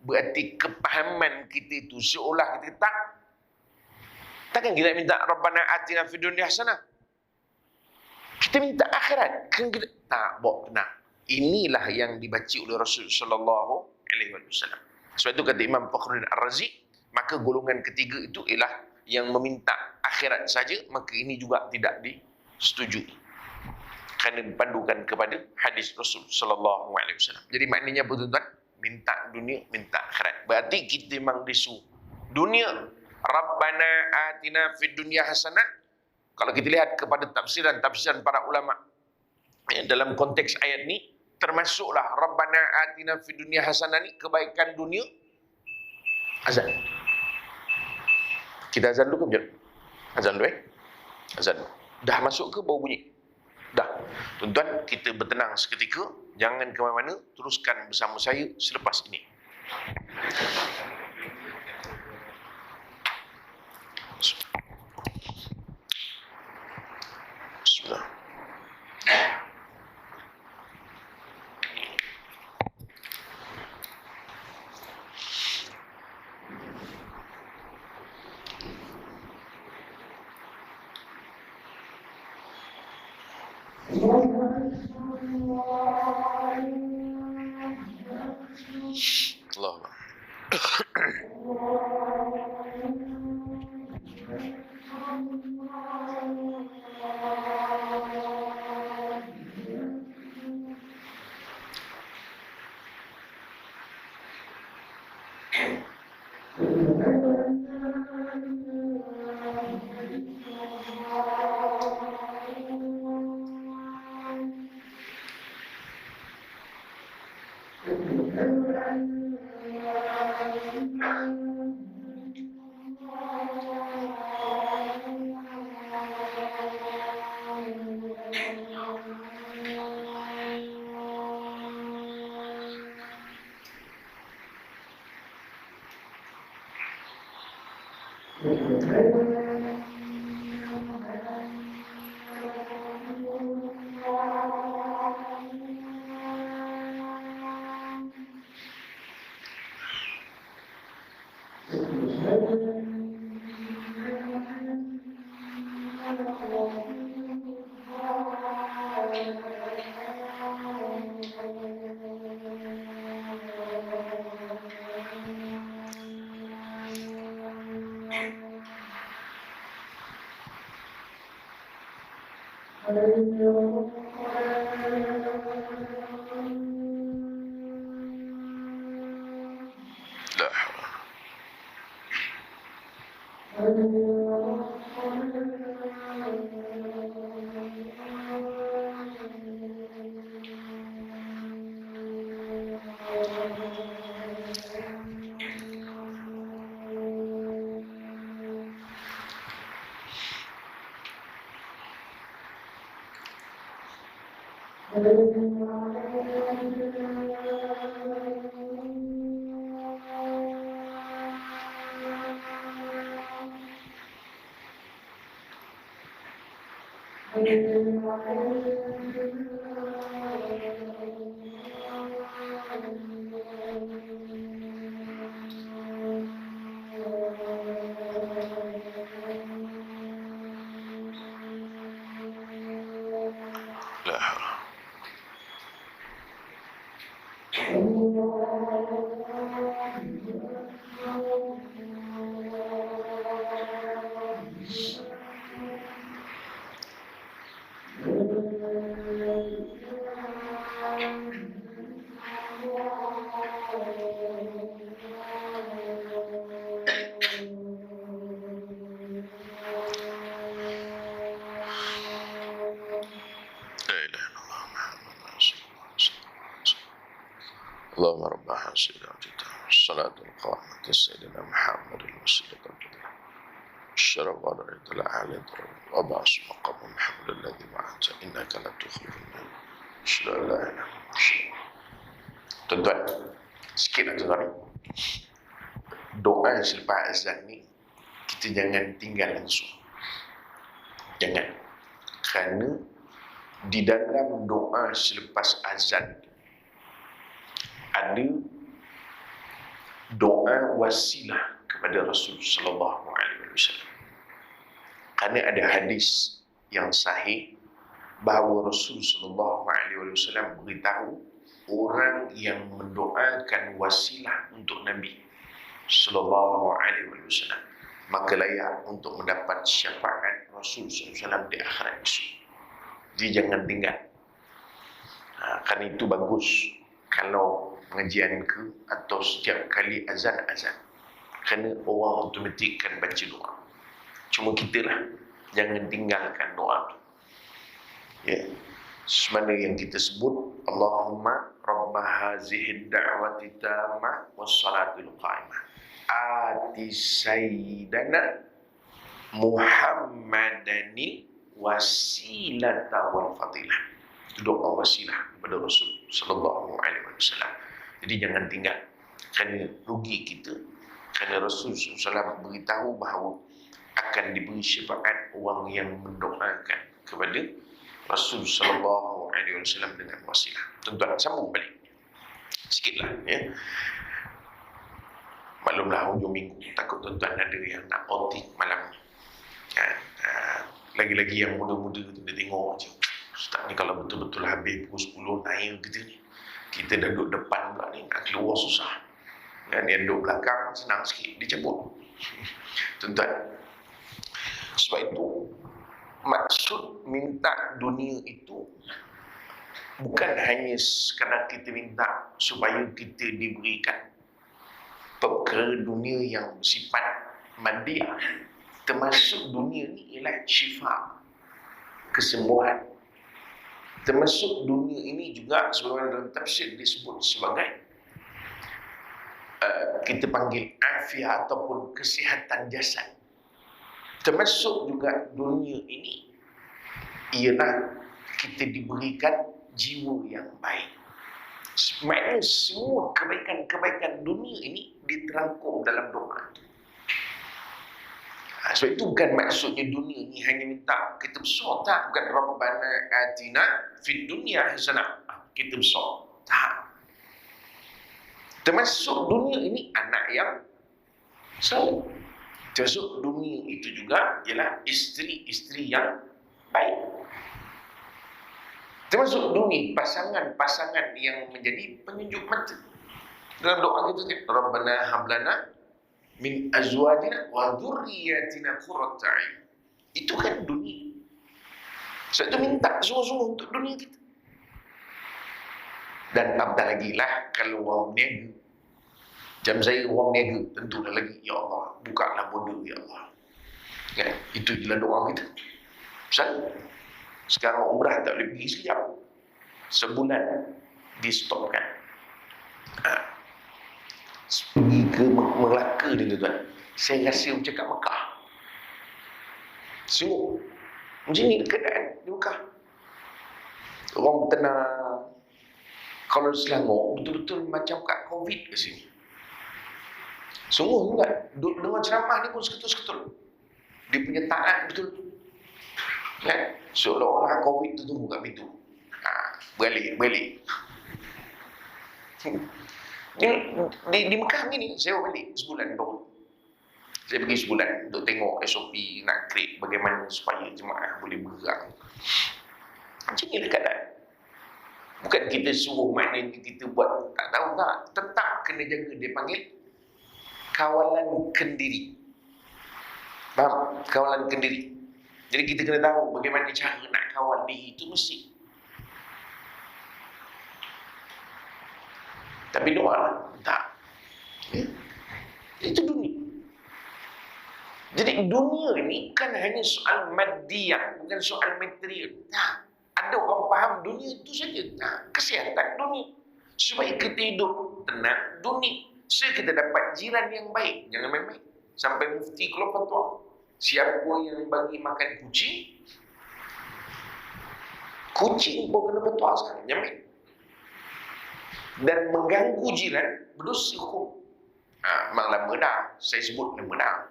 Berarti kepahaman kita itu seolah kita takkan kita minta Rabbana atina fid dunya hasanah. Kita minta akhirat. Kan kita tak bawa tenang. Inilah yang dibaca oleh Rasul sallallahu alaihi wasallam. Sebab itu kata Imam Fakhruddin Ar-Razi, maka golongan ketiga itu ialah yang meminta akhirat saja, maka ini juga tidak disetujui. Kerana dipandukan kepada hadis Rasul sallallahu alaihi wasallam. Jadi maknanya apa tuan-tuan? Minta dunia, minta akhirat. Berarti kita memang disuruh dunia. Rabbana atina fid dunya hasanah. Kalau kita lihat kepada tafsiran para ulama dalam konteks ayat ni, termasuklah Rabbana atina fid dunya hasanah ni kebaikan dunia. Azan. Kita azan dulu ke? Azan dulu Azan. Dah masuk ke bau bunyi? Dah. Tuan-tuan, kita bertenang seketika. Jangan ke mana-mana. Teruskan bersama saya selepas ini. Bismillah. Allahumma. La haula. La ilaha illallah Muhammad Rasulullah. اللهم رب هذه الصلاة القائمة سيدنا محمد الوسيلة الفضيلة الشرف والرضا الأعلى وبعث مقام محمد الذي وعدت إنك لا تخلف الميعاد أشهد أن لا إله إلا الله. Tuan-tuan, sikit lah tuan-tuan. Doa selepas azan ni kita jangan tinggal langsung. Jangan. Kerana di dalam doa selepas azan ada doa wasilah kepada Rasul sallallahu alaihi wasallam. Kerana ada hadis yang sahih bahawa Rasul sallallahu alaihi wasallam beritahu orang yang mendoakan wasilah untuk Nabi sallallahu alaihi wasallam maka layak untuk mendapat syafaat Rasul sallallahu alaihi wasallam di akhirat esok. Jadi jangan tinggal. Kerana itu bagus kalau pengajian ke atau setiap kali azan kerana orang automatik kan baca doa. Cuma kita lah jangan tinggalkan doa tu. Ya. Semana yang kita sebut Allahumma rabba hazihi da'wati tammah wassalatul qa'imah ati sayyidana Muhammadanil wasilata wal fadilah. Doa wasilah kepada Rasul sallallahu alaihi wasallam. Jadi jangan tinggal. Kerana rugi kita. Kerana Rasul SAW beritahu bahawa akan diberi syafaat orang yang mendoakan kepada Rasul sallallahu alaihi wasallam dengan wasilah. Tuan-tuan, sambung balik sikitlah ya. Maklumlah hujung minggu, takut tuan-tuan ada yang nak outing malam ni. Lagi-lagi yang muda-muda tu dia tengok je. Ustaz ni kalau betul-betul habis pukul 10 naik gitu ni. Kita dah duduk depan pula ni, nak keluar susah. Dan yang duduk belakang senang sikit, dia cabut. Tuan-tuan, sebab itu maksud minta dunia itu bukan hanya sekadar kita minta supaya kita diberikan perkara dunia yang bersifat madiyah. Termasuk dunia ni ialah syifa, kesembuhan. Termasuk dunia ini juga sebagaimana dalam tafsir disebut sebagai kita panggil afiah ataupun kesihatan jasad. Termasuk juga dunia ini ialah kita diberikan jiwa yang baik. Maknanya semua kebaikan-kebaikan dunia ini diterangkum dalam doa. Sebab itu bukan maksudnya dunia ni hanya minta kita besar, tak. Bukan Rabbana atina fid dunya hasanah, kita besar, tak. Termasuk dunia ini anak yang soleh. Termasuk dunia itu juga ialah isteri-isteri yang baik. Termasuk dunia pasangan-pasangan yang menjadi penyejuk mata. Dalam doa kita kan, Rabbana hablana min azwajina wa dhurriyyatina qurrata a'yun. Itu kan dunia. Sebab itu minta sungguh-sungguh untuk dunia kita. Dan apatah lagi lah kalau orang niaga. Jam saya orang niaga, tentulah lagi, ya Allah, bukalah border, ya Allah. Kan? Itu jelas doa kita. Misal, sekarang umrah tak boleh pergi sekejap. Sebulan di stopkan. Pergi ke Melaka dia tuan. Saya rasa macam kat Mekah. Sungguh. Macam ni keadaan di Mekah. Orang tenang. Kalau Selangor, betul-betul macam kat COVID ke sini. Sungguh enggak. Dengar ceramah ni pun seketul-seketul. Dia punya taat betul. Kan? Seolah-olah COVID tu tunggu kat pintu. Balik. Di Mekah ni saya balik sebulan baru. Saya pergi sebulan untuk tengok SOP nak create bagaimana supaya jemaah boleh bergerak. Macam inilah keadaan. Bukan kita suruh maknanya kita buat tak tahu tak. Tetap kena jaga. Dia panggil kawalan kendiri. Faham? Kawalan kendiri. Jadi kita kena tahu bagaimana cara nak kawal diri itu mesti. Tapi doa lah. Tak. Ya? Itu dunia. Jadi dunia ni kan hanya soal madiyah, bukan soal material. Tak. Ada orang faham dunia itu saja. Tak. Kesihatan dunia. Supaya kita hidup tenang dunia. Supaya kita dapat jiran yang baik. Jangan main-main. Sampai mufti keluar fatwa. Siapa yang bagi makan kucing pun kena fatwa sekarang. Jangan main. Dan mengganggu jiran berdosa hukum. Memang lama dah. Saya sebut lama dah.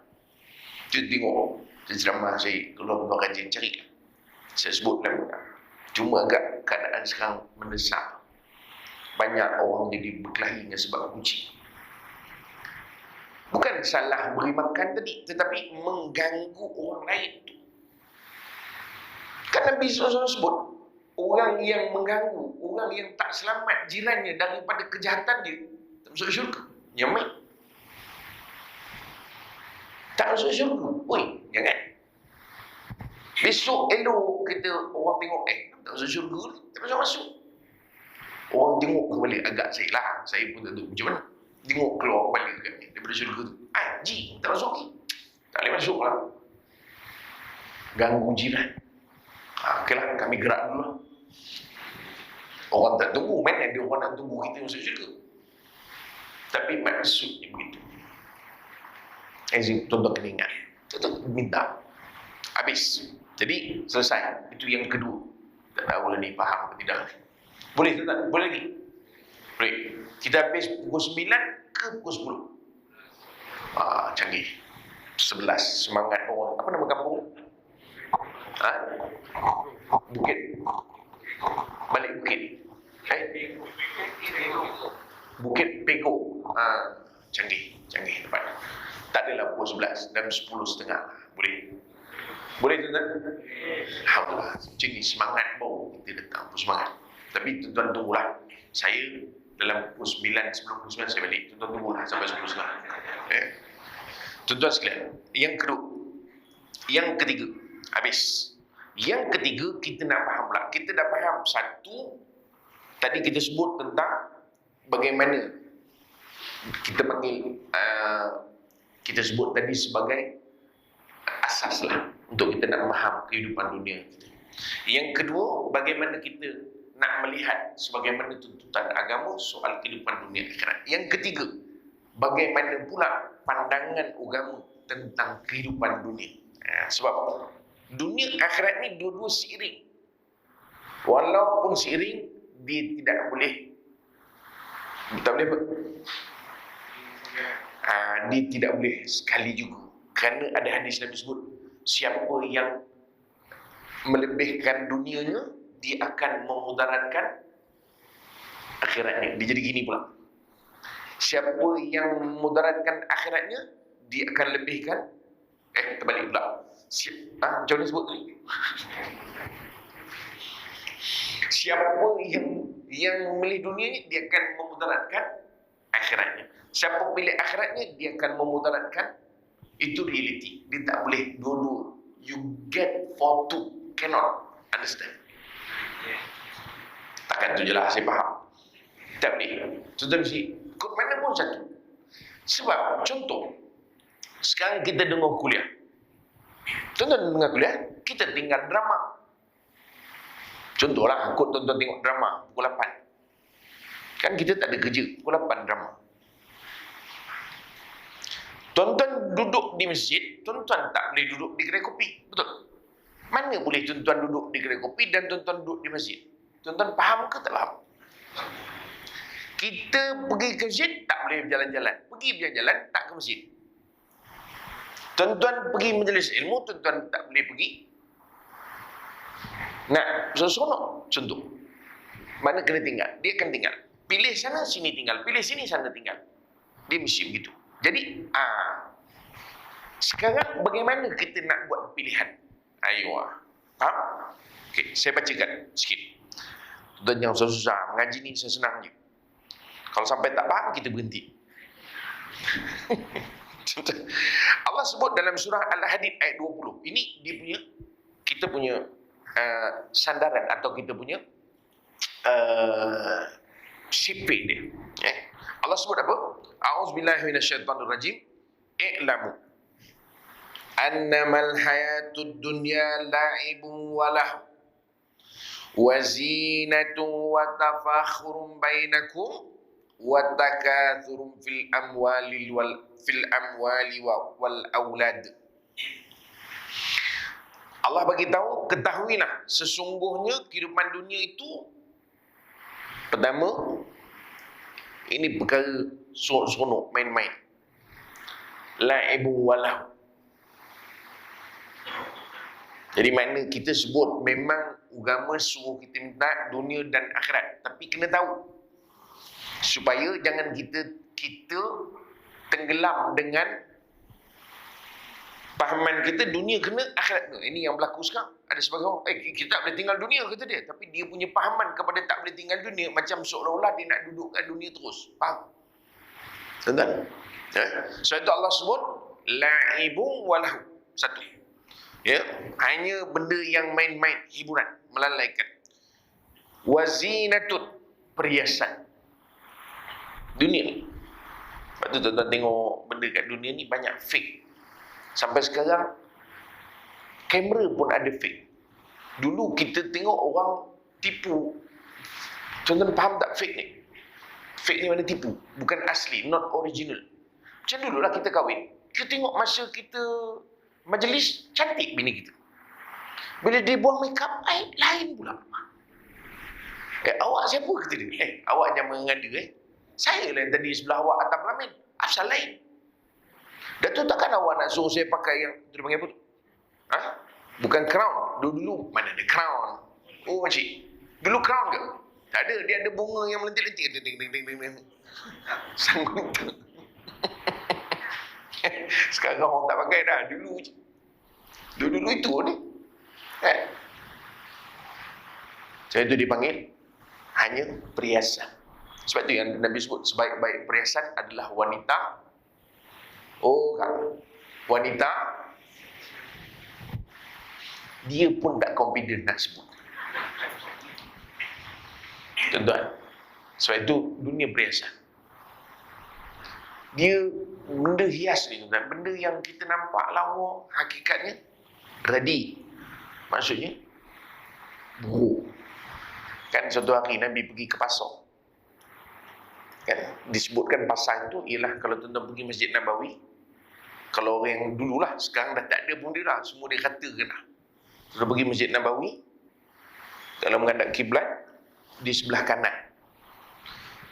Kita tengok ceramah saya keluar kajian cari. Saya sebut lama dah. Cuma agak keadaan sekarang mendesak. Banyak orang jadi berkelahi dengan sebab kucing. Bukan salah beri makan tadi, tetapi mengganggu orang lain tu. Kan Nabi SAW sebut, orang yang mengganggu, orang yang tak selamat jirannya daripada kejahatan dia, tak masuk syurga. Nyamai. Tak masuk syurga. Oi, jangan. Besok elok kita orang tengok, tak masuk syurga, tak masuk. Orang tengok kembali agak saya pun tak tahu macam mana. Tengok keluar kembali daripada syurga tu. Haji, tak masuk ni. Tak boleh masuk lah. Ganggu jiran. Okeylah, kami gerak dulu lah. Orang tak tunggu, mana ada orang nak tunggu kita masuk syurga. Tapi maksudnya begitu. Tuan-tuan kena ingat. Tuan-tuan minta. Habis. Jadi, selesai. Itu yang kedua. Tak tahu lah ni faham atau tidak. Boleh tuan-tuan? Boleh lagi? Boleh. Kita habis pukul 9 ke pukul 10? Canggih. 11. Semangat orang. Apa nama kampung? Bukit. Balik Bukit. Bukit Pego. Canggih. Tepat. Tak adalah pukul 11. Dalam 10.30. Boleh. Boleh tuan-tuan? Alhamdulillah. Macam ni semangat baru kita datang. Semangat. Tapi tuan-tuan tunggulah. Saya dalam pukul 9, sebelum pukul 9 saya balik. Tuan-tuan tunggulah sampai 10.30. Tuan-tuan sekalian. Yang kedua. Yang ketiga. Habis. Yang ketiga kita nak faham pula. Kita dah faham satu. Tadi kita sebut tentang bagaimana kita panggil kita sebut tadi sebagai asas lah untuk kita nak faham kehidupan dunia kita. Yang kedua, bagaimana kita nak melihat sebagaimana tuntutan agama soal kehidupan dunia akhirat. Yang ketiga, bagaimana pula pandangan agama tentang kehidupan dunia. Sebab dunia akhirat ni dua-dua seiring. Walaupun seiring, dia tidak boleh. Tak boleh apa? Dia tidak boleh sekali juga. Kerana ada hadis Nabi sebut, siapa yang melebihkan dunianya, dia akan memudaratkan akhiratnya. Dia jadi gini pula. Siapa yang memudaratkan akhiratnya, dia akan lebihkan terbalik pula. Macam mana sebut tadi? Siapa yang memilih dunianya, dia akan memudaratkan akhiratnya. Siapa pilih akhiratnya, dia akan memudaratkan. Itu reality. Dia tak boleh dua-dua. You get for two. Cannot understand. Takkan tu je lah, saya faham. Tak boleh. Contoh mesti, kot mana pun satu. Sebab, contoh, sekarang kita dengar kuliah. Tuan-tuan dengar kuliah, kita tinggal drama. Contohlah, kot tuan-tuan tengok drama pukul 8. Kan kita tak ada kerja, pukul 8 drama. Tuan-tuan duduk di masjid, tuan-tuan tak boleh duduk di kedai kopi. Betul? Mana boleh tuan-tuan duduk di kedai kopi dan tuan-tuan duduk di masjid? Tuan-tuan faham ke tak faham? Kita pergi ke masjid tak boleh berjalan-jalan. Pergi berjalan-jalan tak ke masjid. Tuan-tuan pergi majlis ilmu, tuan-tuan tak boleh pergi. Nak seronok contoh. Mana kena tinggal? Dia akan tinggal. Pilih sana sini tinggal, pilih sini sana tinggal. Dia mesti begitu. Jadi, sekarang bagaimana kita nak buat pilihan? Ayuh. Faham? Okey, saya bacakan sikit. Dan yang susah-susah, mengaji ni senang je. Kalau sampai tak faham, kita berhenti. Allah sebut dalam surah Al-Hadid ayat 20. Ini dia punya, kita punya sandaran atau kita punya siping dia. Allah sebut apa? A'udzubillahi minasyaitonirrajim. I'lamu annamal hayatud dunya la'ibun wa lahu wa zinatun wa tafakhurun bainakum wa takathurun fil amwali wal aulad. Allah bagi tahu, ketahuilah sesungguhnya kehidupan dunia itu pertama ini perkara seronok, main-main. La'ibu walahu. Jadi makna kita sebut memang agama suruh kita minta dunia dan akhirat, tapi kena tahu supaya jangan kita tenggelam dengan pahaman kita dunia kena akhirat. Ini yang berlaku sekarang. Ada sebagian orang, kita tak boleh tinggal dunia kata dia, tapi dia punya pahaman kepada tak boleh tinggal dunia macam seolah-olah dia nak duduk kat dunia terus. Faham? Tuan-tuan? So itu Allah sebut la'ibun walahu. Satu. Ya, hanya benda yang main-main, hiburan, melalaikan. Wazinatun, perhiasan. Dunia. Sebab tu tuan-tuan tengok benda kat dunia ni banyak fake. Sampai sekarang kamera pun ada fake. Dulu kita tengok orang tipu. Tuan-tuan faham tak fake ni? Fake ni mana tipu, bukan asli, not original. Macam dululah kita kahwin. Kita tengok masa kita majlis, cantik bini kita. Bila dia buang makeup, lain pula. Awak siapa kata dia? Awak jangan mengada. Saya lah yang tadi sebelah awak atas pelamin. Asal lain. Dah tu takkan awak nak suruh saya pakai yang tu dia panggil apa tu? Bukan crown. Dulu mana ada crown? Oh makcik. Dulu crown ke? Tak ada. Dia ada bunga yang melentik-lentik. Ding. Sanggup. Sekarang orang tak pakai dah. Dulu itu ni. Saya itu dipanggil hanya perhiasan. Sebab itu yang Nabi sebut sebaik-baik perhiasan adalah wanita. Wanita dia pun tak confident nak sebut. Tuan-tuan, sebab itu dunia perhiasan. Dia benda hias ni tuan-tuan, benda yang kita nampak lawa, hakikatnya ready. Maksudnya buruk. Kan suatu hari Nabi pergi ke pasar. Kan disebutkan pasar itu ialah kalau tuan-tuan pergi Masjid Nabawi, kalau orang yang dululah, sekarang dah tak ada pun dia dah, semua dia katakan dah. Sudah pergi Masjid Nabawi, kalau menghadap kiblat, di sebelah kanan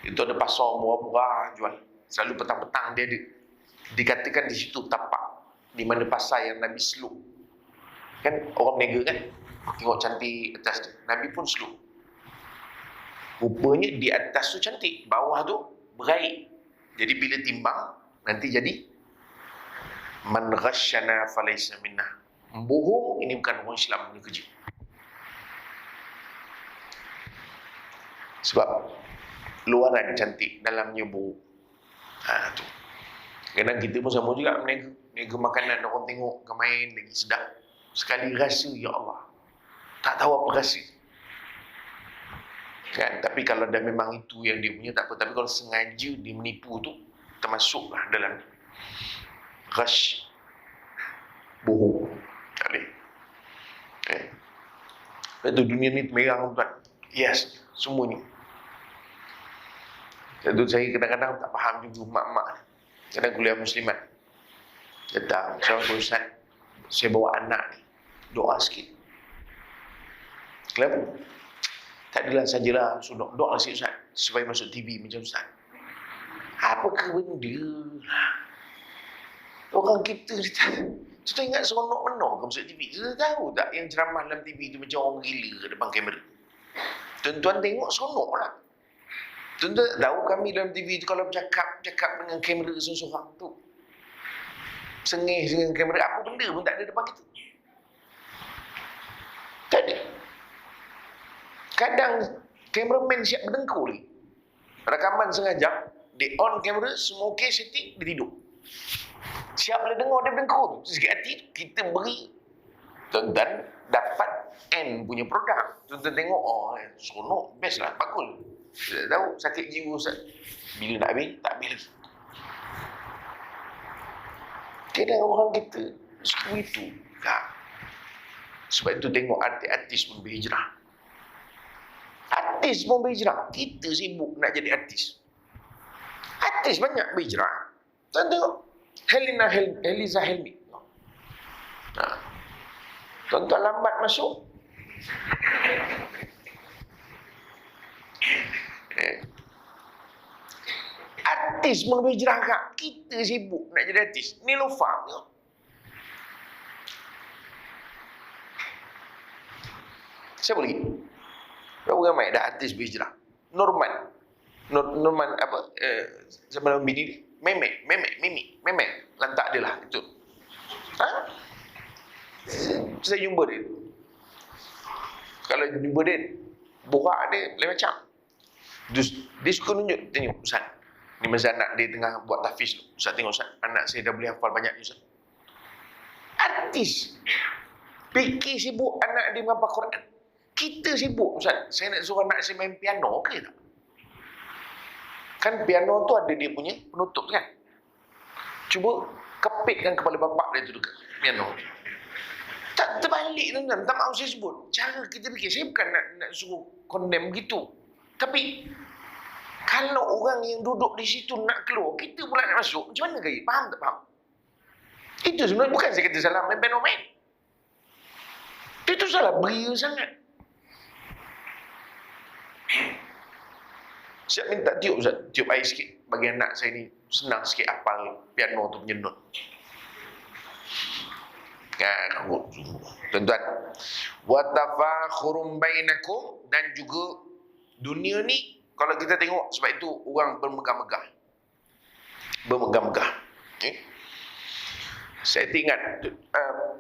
itu ada pasar murah-murah jual. Selalu petang-petang dia ada. Dikatakan di situ tapak, di mana pasar yang Nabi seluk. Kan orang berniaga kan, tengok cantik atas tu, Nabi pun seluk. Rupanya di atas tu cantik, bawah tu berair. Jadi bila timbang, nanti jadi man ghasyana falaysa minna. Bohong, ini bukan orang Islam punya kerja. Sebab luaran cantik, dalamnya buruk. Tu. Kadang kita pun sama juga meniaga makanan, orang tengok main lagi sedap. Sekali rasa, ya Allah, tak tahu apa rasa. Kan? Tapi kalau dah memang itu yang dia punya, tak apa. Tapi kalau sengaja dia menipu tu, termasuklah dalam ghash, bohong. Tak boleh. Itu dunia ni merang tuan. Yes, semuanya. Jadi saya kadang-kadang tak faham juga mak-mak. Kadang kuliah muslimat. Datang, saya Ustaz, saya bawa anak ni. Doa sikit. Kenapa? Tak adalah sajalah suruh dok nasi Ustaz supaya masuk TV macam Ustaz. Apakah benda lah. Orang kita kita ingat seronok menor ke masuk TV. Kita tahu tak yang ceramah dalam TV tu macam orang gila depan kamera. Tuan-tuan tengok seronok lah. Tuan-tuan tahu kami dalam TV tu kalau bercakap dengan kamera seorang-seorang tu. Sengih dengan kamera, apa benda pun tak ada depan kita. Tak ada. Kadang kameraman siap berdengkur lagi. Rakaman sengaja, dia on kamera, semua okey, setting, dia tidur. Siap boleh dengar dia berdengkur tu. Sikit hati kita beri. Tuan-tuan dapat N punya produk. Tuan-tuan tengok, oh seronok, best lah, bakul. Saya tahu sakit jiwa Ustaz. Bila nak habis, tak habis lagi. Kadang orang kita suka itu. Tak. Sebab itu tengok artis pun berhijrah. Artis pun berhijrah. Kita sibuk nak jadi artis. Artis banyak berhijrah. Tuan tengok Eliza Helmi. Tuan-tuan lambat masuk. Artis pun berhijrah kak. Kita sibuk nak jadi artis. Ni Lofa. Siapa lagi? Berapa ramai dah artis berhijrah? Norman apa? Sama nama bini dia. Meme. Lantak dia lah. Itu. Ha? Saya jumpa dia. Kalau jumpa dia, borak dia lain macam. Dia suka tengok Ustaz. Ni masa anak dia tengah buat tahfiz tu. Ustaz tengok Ustaz, anak saya dah boleh hafal banyak ni Ustaz. Artis. Fikir sibuk anak dia menghafal Quran. Kita sibuk Ustaz, saya nak suruh anak saya main piano, okey tak? Kan piano tu ada dia punya penutup kan? Cuba kepitkan kepala bapak dia tu dekat piano. Tak terbalik tuan-tuan, tak mahu saya sebut. Cara kita fikir, saya bukan nak suruh condemn begitu. Tapi kalau orang yang duduk di situ nak keluar, kita pula nak masuk, macam mana gaya? Faham tak faham? Itu sebenarnya bukan saya kata salah main piano main. Itu salah beria sangat. Siap minta tiup Ustaz, tiup air sikit bagi anak saya ni senang sikit hafal piano tu punya not. Tuan-tuan, wa tafakhurum bainakum, dan juga dunia ni kalau kita tengok, sebab itu orang bermegah-megah. Okay? Saya ingat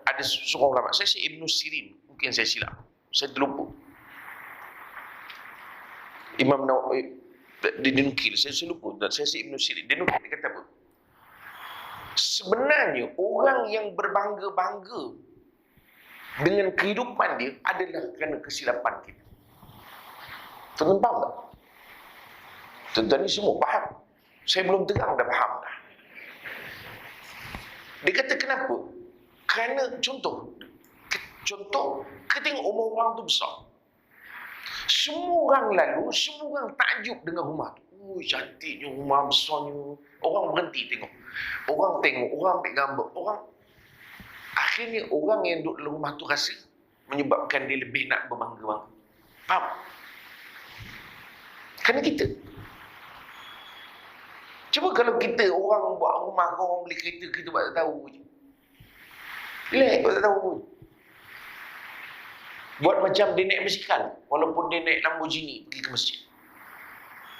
ada seorang ulama, saya Ibnu Sirin, mungkin saya silap, saya terlupa. Imam Nawawi dia nukil, saya lupa, dan saya Ibnu Sirin, dia nukil, dia kata apa? Sebenarnya orang yang berbangga-bangga dengan kehidupan dia adalah kerana kesilapan kita. Tuan-tuan faham tak? Tuan-tuan ni semua faham. Saya belum terang dah faham dah. Dia kata kenapa? Kerana contoh, kita tengok umur orang tu besar. Semua orang lalu, semua orang takjub dengan rumah tu. Cantiknya rumah besarnya. Orang berhenti tengok. Orang tengok, orang ambil gambar. Akhirnya orang yang duduk dalam rumah tu rasa menyebabkan dia lebih nak berbangga-bangga. Faham? Kerana kita. Cuba kalau kita orang buat rumah, orang beli kereta, kita buat tak tahu je. Relax, buat tak tahu. Buat macam dia naik basikal, walaupun dia naik Lamborghini pergi ke masjid.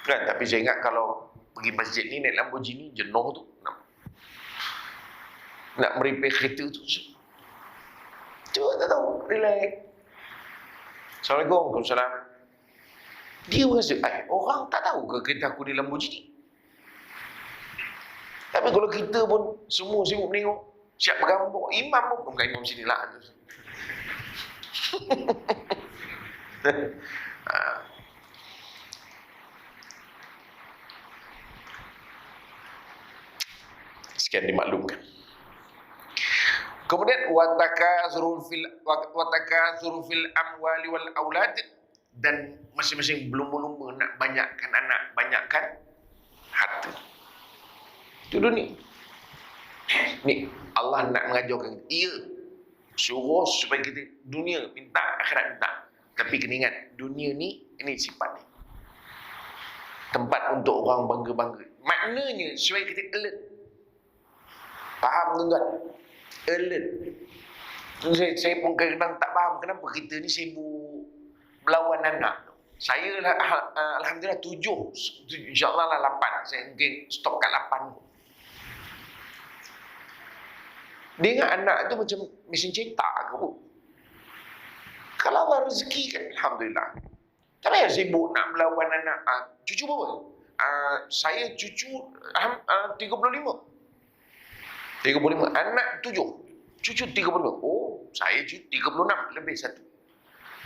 Kan? Tapi saya ingat kalau pergi masjid ni naik Lamborghini, jenuh tu. Nak meripih kereta tu. Cuba tak tahu, relax. Assalamualaikum, Waalaikumsalam. Dia rasa, orang tak tahu ke kereta aku di Lamborghini? Tapi kalau kita pun semua sibuk menengok, siap bergambar, imam pun, bukan imam sini lah. Sekian dimaklumkan. Kemudian watakatsuru fil amwali wal aulad, dan masing-masing berlumba-lumba nak banyakkan anak, banyakkan harta. Itu dunia. Ni Allah nak mengajarkan, ia suruh supaya kita dunia minta, akhirat minta. Tapi kena ingat, dunia ni, ini sifat ni. Tempat untuk orang bangga-bangga. Maknanya, supaya kita alert. Faham tuan-tuan? Alert. Saya pun kadang-kadang tak faham kenapa kita ni sibuk berlawan anak. Saya Alhamdulillah 7. InsyaAllah lah 8. Saya mungkin stop kat 8. Dia ingat anak tu macam mesin cetak ke apa? Kalau Allah rezeki kan, Alhamdulillah. Tak payah sibuk nak melawan anak. Cucu berapa? Saya cucu 35. Anak 7. Cucu 35. Oh, saya cucu 36. Lebih 1.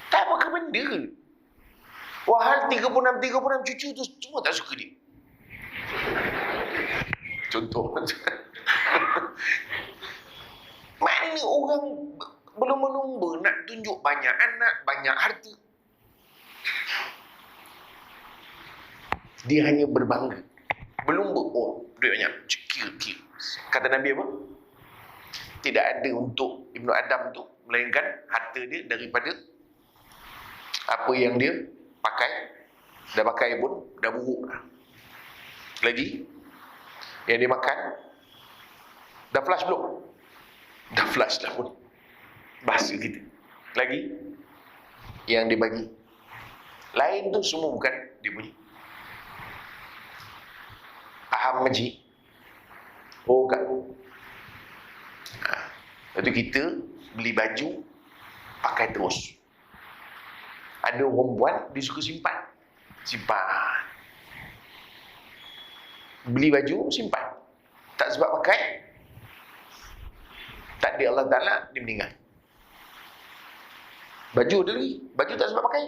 Tak apa benda. Wahal 36 cucu tu semua tak suka dia. Contoh. Mana orang belum menumba nak tunjuk banyak anak, banyak harta. Dia hanya berbangga. Berlumba. Oh, duit banyak. Kira. Kata Nabi apa? Tidak ada untuk Ibnu Adam tu melainkan harta dia daripada apa yang dia pakai. Dah pakai pun dah buruk dah. Lagi yang dia makan dah flush belum? Dah flush dah pun. Bahasa kita. Lagi yang dia bagi. Lain tu semua bukan dia punya. Aham Majid. Oh kan. Lepas tu kita beli baju pakai terus. Ada orang buat dia suka simpan. Beli baju simpan. Tak sebab pakai. Tak ada Allah Ta'ala, dia meninggal. Baju ada lagi. Baju tak sebab pakai.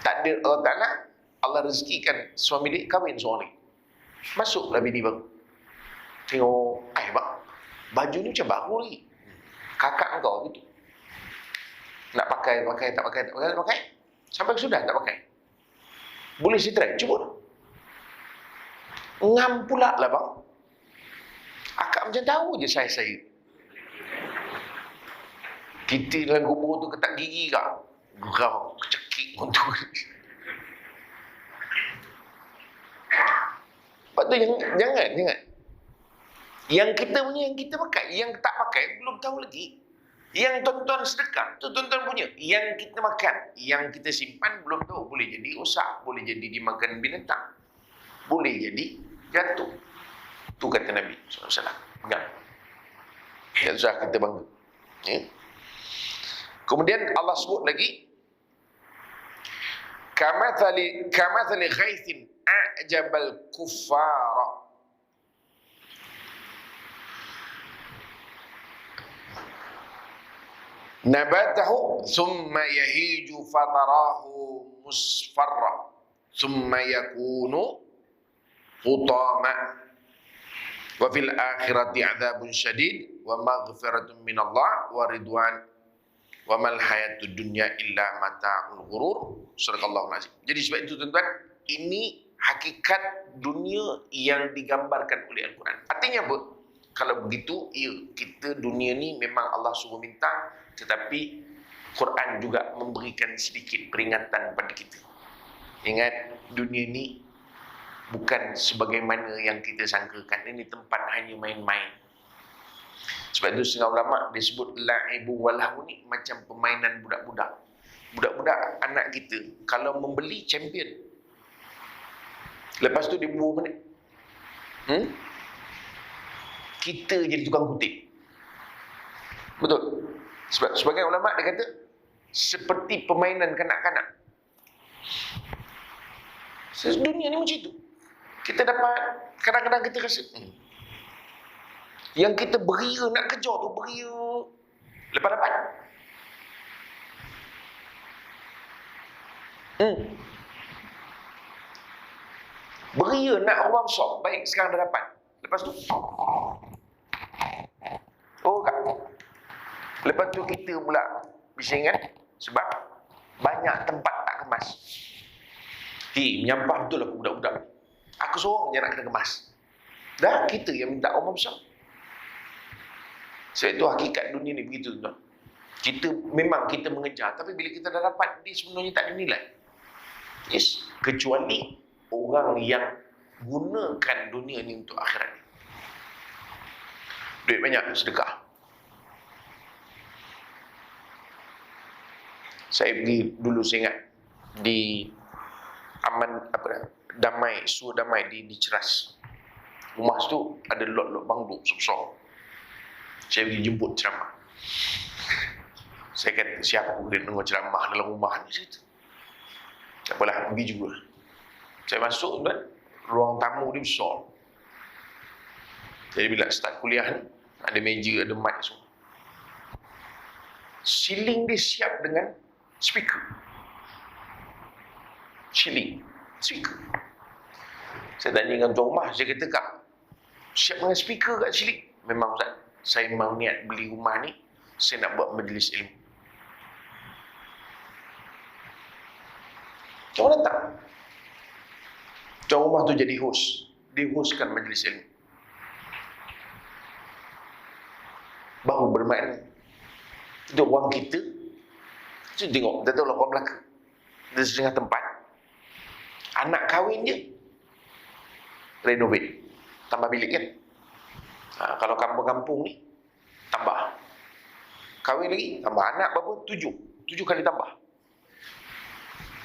Tak ada Allah Ta'ala, Allah rezekikan suami dia kahwin seorang lagi. Masuklah bini baru. Tengok, bang, baju ni macam baru lagi. Kakak kau gitu. Nak pakai. Sampai sudah tak pakai. Boleh saya try? Cuba. Ngam pula lah bang. Akak macam tahu je saya. Kita dalam kubur tu ketak gigi kak. Gerau, kecekik untuk. Lepas tu jangan. Yang kita punya, yang kita pakai. Yang tak pakai, belum tahu lagi. Yang tuan-tuan sedekah, tu tuan-tuan punya. Yang kita makan, yang kita simpan, belum tahu. Boleh jadi rosak, boleh jadi dimakan binatang. Boleh jadi jatuh. Tu kata Nabi SAW. Enggak. Tak usah kita bangga. Ya. Kemudian Allah sebut lagi. Kamathali ghaithin a'jabal kuffara. Nabatahu thumma yahiju fatarahu musfarra thumma yakunu hutama wa fil akhirati adzabun syadid wa maghfiratun minallah wa ridwan wa mal hayatud dunya illa mata'ul ghurur. Surahullahu azim. Jadi sebab itu tuan-tuan, ini hakikat dunia yang digambarkan oleh Al-Quran. Artinya apa? Kalau begitu, ya, kita dunia ni memang Allah suruh minta, tetapi Quran juga memberikan sedikit peringatan pada kita. Ingat, dunia ni bukan sebagaimana yang kita sangkakan. Ini tempat hanya main-main. Sebab itu setengah ulama disebut la'ibu walahu ni macam permainan budak-budak. Budak-budak anak kita kalau membeli champion, lepas tu dia buang mana? Kita jadi tukang kutip. Betul? Sebab sebagai ulama dia kata seperti permainan kanak-kanak. Dunia ni macam itu. Kita dapat, kadang-kadang kita rasa yang kita beria nak kejar tu, beria lepas dapat. Beria nak orang sok, baik sekarang dah dapat. Lepas tu kan. Lepas tu kita pula bisingan sebab banyak tempat tak kemas. Menyampah betul aku budak-budak. Aku seorang je nak kena kemas. Dah kita yang minta orang besar. Sebab itu hakikat dunia ni begitu tuan. Memang kita mengejar, tapi bila kita dah dapat, dia sebenarnya tak ada nilai. Yes, kecuali orang yang gunakan dunia ni untuk akhirat. Duit banyak, sedekah. Saya pergi dulu, saya ingat, di Suo Damai di Ceras. Rumah tu ada lot-lot bangduk besar. Saya pergi jemput ceramah. Saya kata, siapa boleh dengar ceramah dalam rumah ni? Tak apalah, pergi juga. Saya masuk dan ruang tamu dia besar. Jadi bila start kuliah ni, ada meja, ada mic semua. Ceiling dia siap dengan speaker. Ceiling, speaker. Saya tanya dengan tuan rumah, saya kata, Kak, siap dengan speaker kat ceiling? Memang Ustaz, saya memang niat beli rumah ni, saya nak buat majlis ilmu. Macam mana tak? Tuan rumah tu jadi host. Dia hostkan majlis ilmu. Baru bermakna. Itu orang kita. Kita tengok, kita tahu lah orang Melaka. Di setengah tempat. Anak kahwin dia, renovate. Tambah bilik kan? Kalau kampung-kampung ni, tambah. Kahwin lagi, tambah. Anak berapa? 7 kali tambah.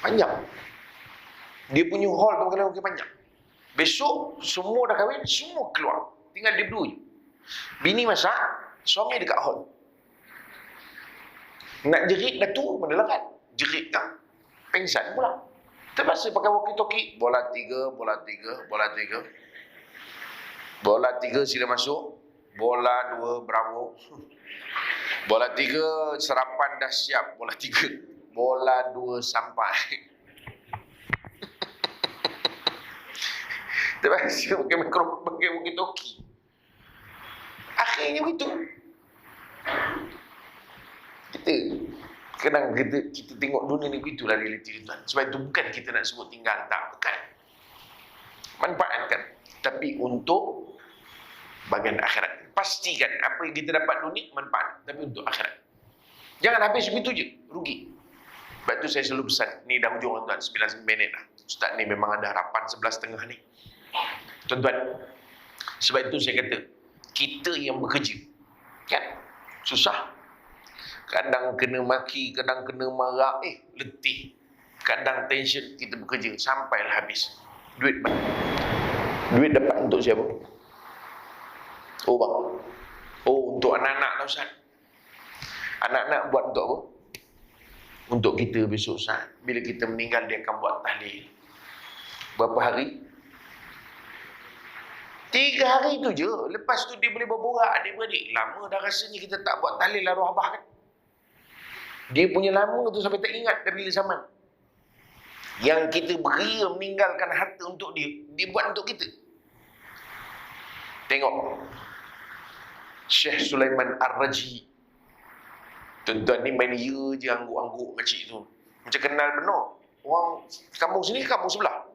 Panjang. Dia punya hall tu kena panjang. Besok, semua dah kahwin, semua keluar. Tinggal dia berdua je. Bini masak, suami dekat hall. Nak jerit dah tu, mana larat. Jerit tak, pengsan pula. Terpaksa pakai walkie-talkie. Bola 3, bola 3, bola 3. Bola 3 sila masuk. Bola 2, bravo. Bola 3, sarapan dah siap. Bola 3. Bola 2 sampai. Terpaksa pakai mikrofon, pakai walkie-talkie. Akhirnya begitu. Kadang kita tengok dunia ni begitulah realiti tuan. Sebab itu bukan kita nak sebut tinggal, tak, bukan. Manfaatkan, tapi untuk bagian akhirat. Pastikan apa yang kita dapat dunia manfaat, tapi untuk akhirat. Jangan habis begitu je, rugi. Sebab itu saya selalu pesan, ni dah hujung tuan, 9 minit dah. Ustaz ni memang ada harapan 11.30 ni. Tuan-tuan, sebab itu saya kata, kita yang bekerja, kan, susah. Kadang kena maki, kadang kena marah, letih. Kadang tension, kita bekerja, sampailah habis. Duit dapat untuk siapa? Oh bang, untuk anak-anak lah Ustaz. Anak-anak buat untuk apa? Untuk kita besok Ustaz. Bila kita meninggal, dia akan buat tahlil. Berapa hari? 3 hari tu je. Lepas tu dia boleh berborak adik-beradik. Lama dah rasanya kita tak buat tahlil arwah abah kan. Dia punya lama tu sampai tak ingat dari zaman. Yang kita beria meninggalkan harta untuk dia, dia buat untuk kita. Tengok Syekh Sulaiman Ar-Raji. Tuan-tuan ni main ya je angguk-angguk kecil tu. Macam kenal benar. Orang kampung sini, kampung sebelah.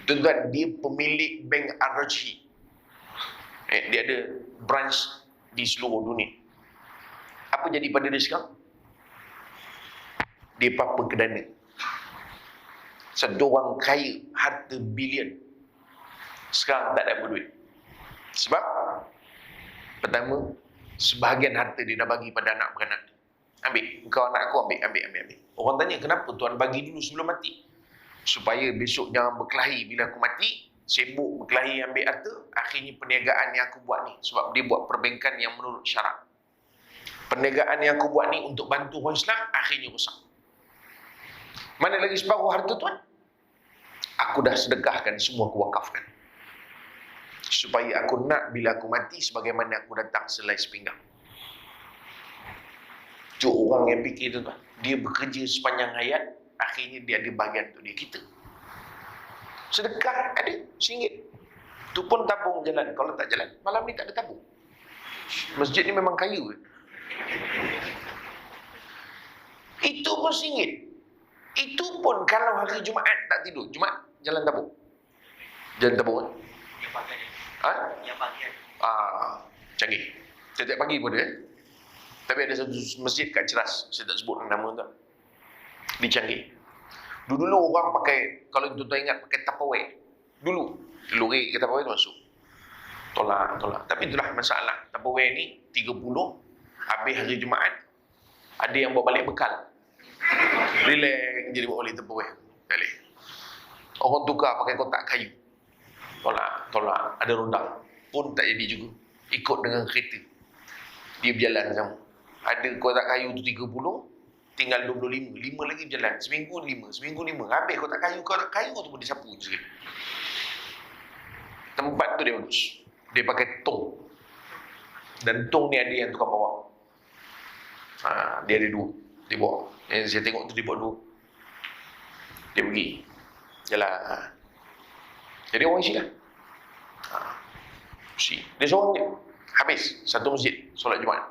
Tuan-tuan, dia pemilik Bank Ar-Raji. Dia ada branch di seluruh dunia. Apa jadi pada dia sekarang? Dia papa kedana. Seorang kaya, harta bilion. Sekarang tak ada duit. Sebab pertama, sebahagian harta dia dah bagi pada anak beranak. Ambil, kau anak aku ambil. Orang tanya, kenapa Tuan bagi dulu sebelum mati? Supaya besok jangan berkelahi bila aku mati, sibuk berkelahi ambil harta, akhirnya perniagaan yang aku buat ni, sebab dia buat perbankan yang menurut syarak. Perniagaan yang aku buat ni untuk bantu orang Islam, akhirnya rosak. Mana lagi separuh harta Tuan? Aku dah sedekahkan, semua aku wakafkan. Supaya aku nak bila aku mati, sebagaimana aku datang selai sepinggang. Itu orang yang fikir tu Tuan. Dia bekerja sepanjang hayat, akhirnya dia ada bahagian untuk dia. Kita sedekah ada RM1. Tu pun tabung jalan. Kalau tak jalan, malam ni tak ada tabung. Masjid ni memang kaya. Itu pun RM1. Itu pun kalau hari Jumaat tak tidur. Jumaat jalan tabung. Jalan tabung kan? Yang pagi. Yang pagi. Canggih. Setiap pagi pun dia. Tapi ada satu masjid kat Ceras, saya tak sebut nama tu, di Canggih. Dulu orang pakai, kalau tuan-tuan ingat, pakai Tupperware. Dulu lori ke Tupperware tu masuk. Tolak. Tapi itulah masalah. Tupperware ni 30, habis hari Jumaat, ada yang bawa balik bekal. Relax jadi bawa balik Tupperware. Balik. Orang tukar pakai kotak kayu. Tolak. Ada rondang. Pun tak jadi juga. Ikut dengan kereta. Dia berjalan sama. Ada kotak kayu tu 30, tinggal 25. 5 lagi berjalan. Seminggu 5. Habis kotak kayu tu pun disapu sikit. Tempat tu dia bagus. Dia pakai tong. Dan tong ni ada yang tukar bawa. Dia ada 2. Dia bawa. Yang saya tengok tu dia bawa 2. Dia pergi. Jalan. Jadi orang isi lah. Dia seorang je. Habis. Satu masjid. Solat Jumaat.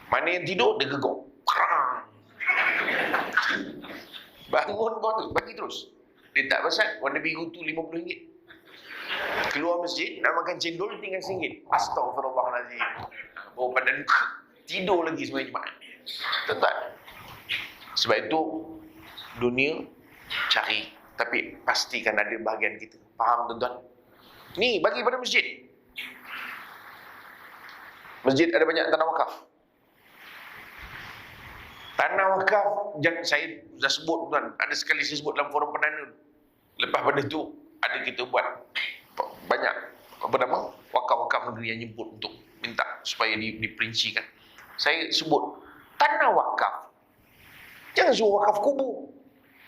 Mana yang tidur, dia gegok. Bangun kau tu. Bagi terus. Dia tak pasal. Warna biru tu RM50. Keluar masjid, nak makan cendol tinggal RM1. Astaghfirullahaladzim. Bawa badan tidur lagi semua Jumaat. Tuan-tuan. Sebab itu, dunia cari. Tapi pastikan ada bahagian kita. Faham tuan-tuan? Ni, bagi pada masjid. Masjid ada banyak tanah wakaf. Tanah wakaf, saya dah sebut tuan. Ada sekali saya sebut dalam forum perdana. Lepas pada tu, ada kita buat banyak wakaf-wakaf negeri yang nyebut untuk minta supaya diperincikan. Saya sebut tanah wakaf. Jangan suruh wakaf kubur.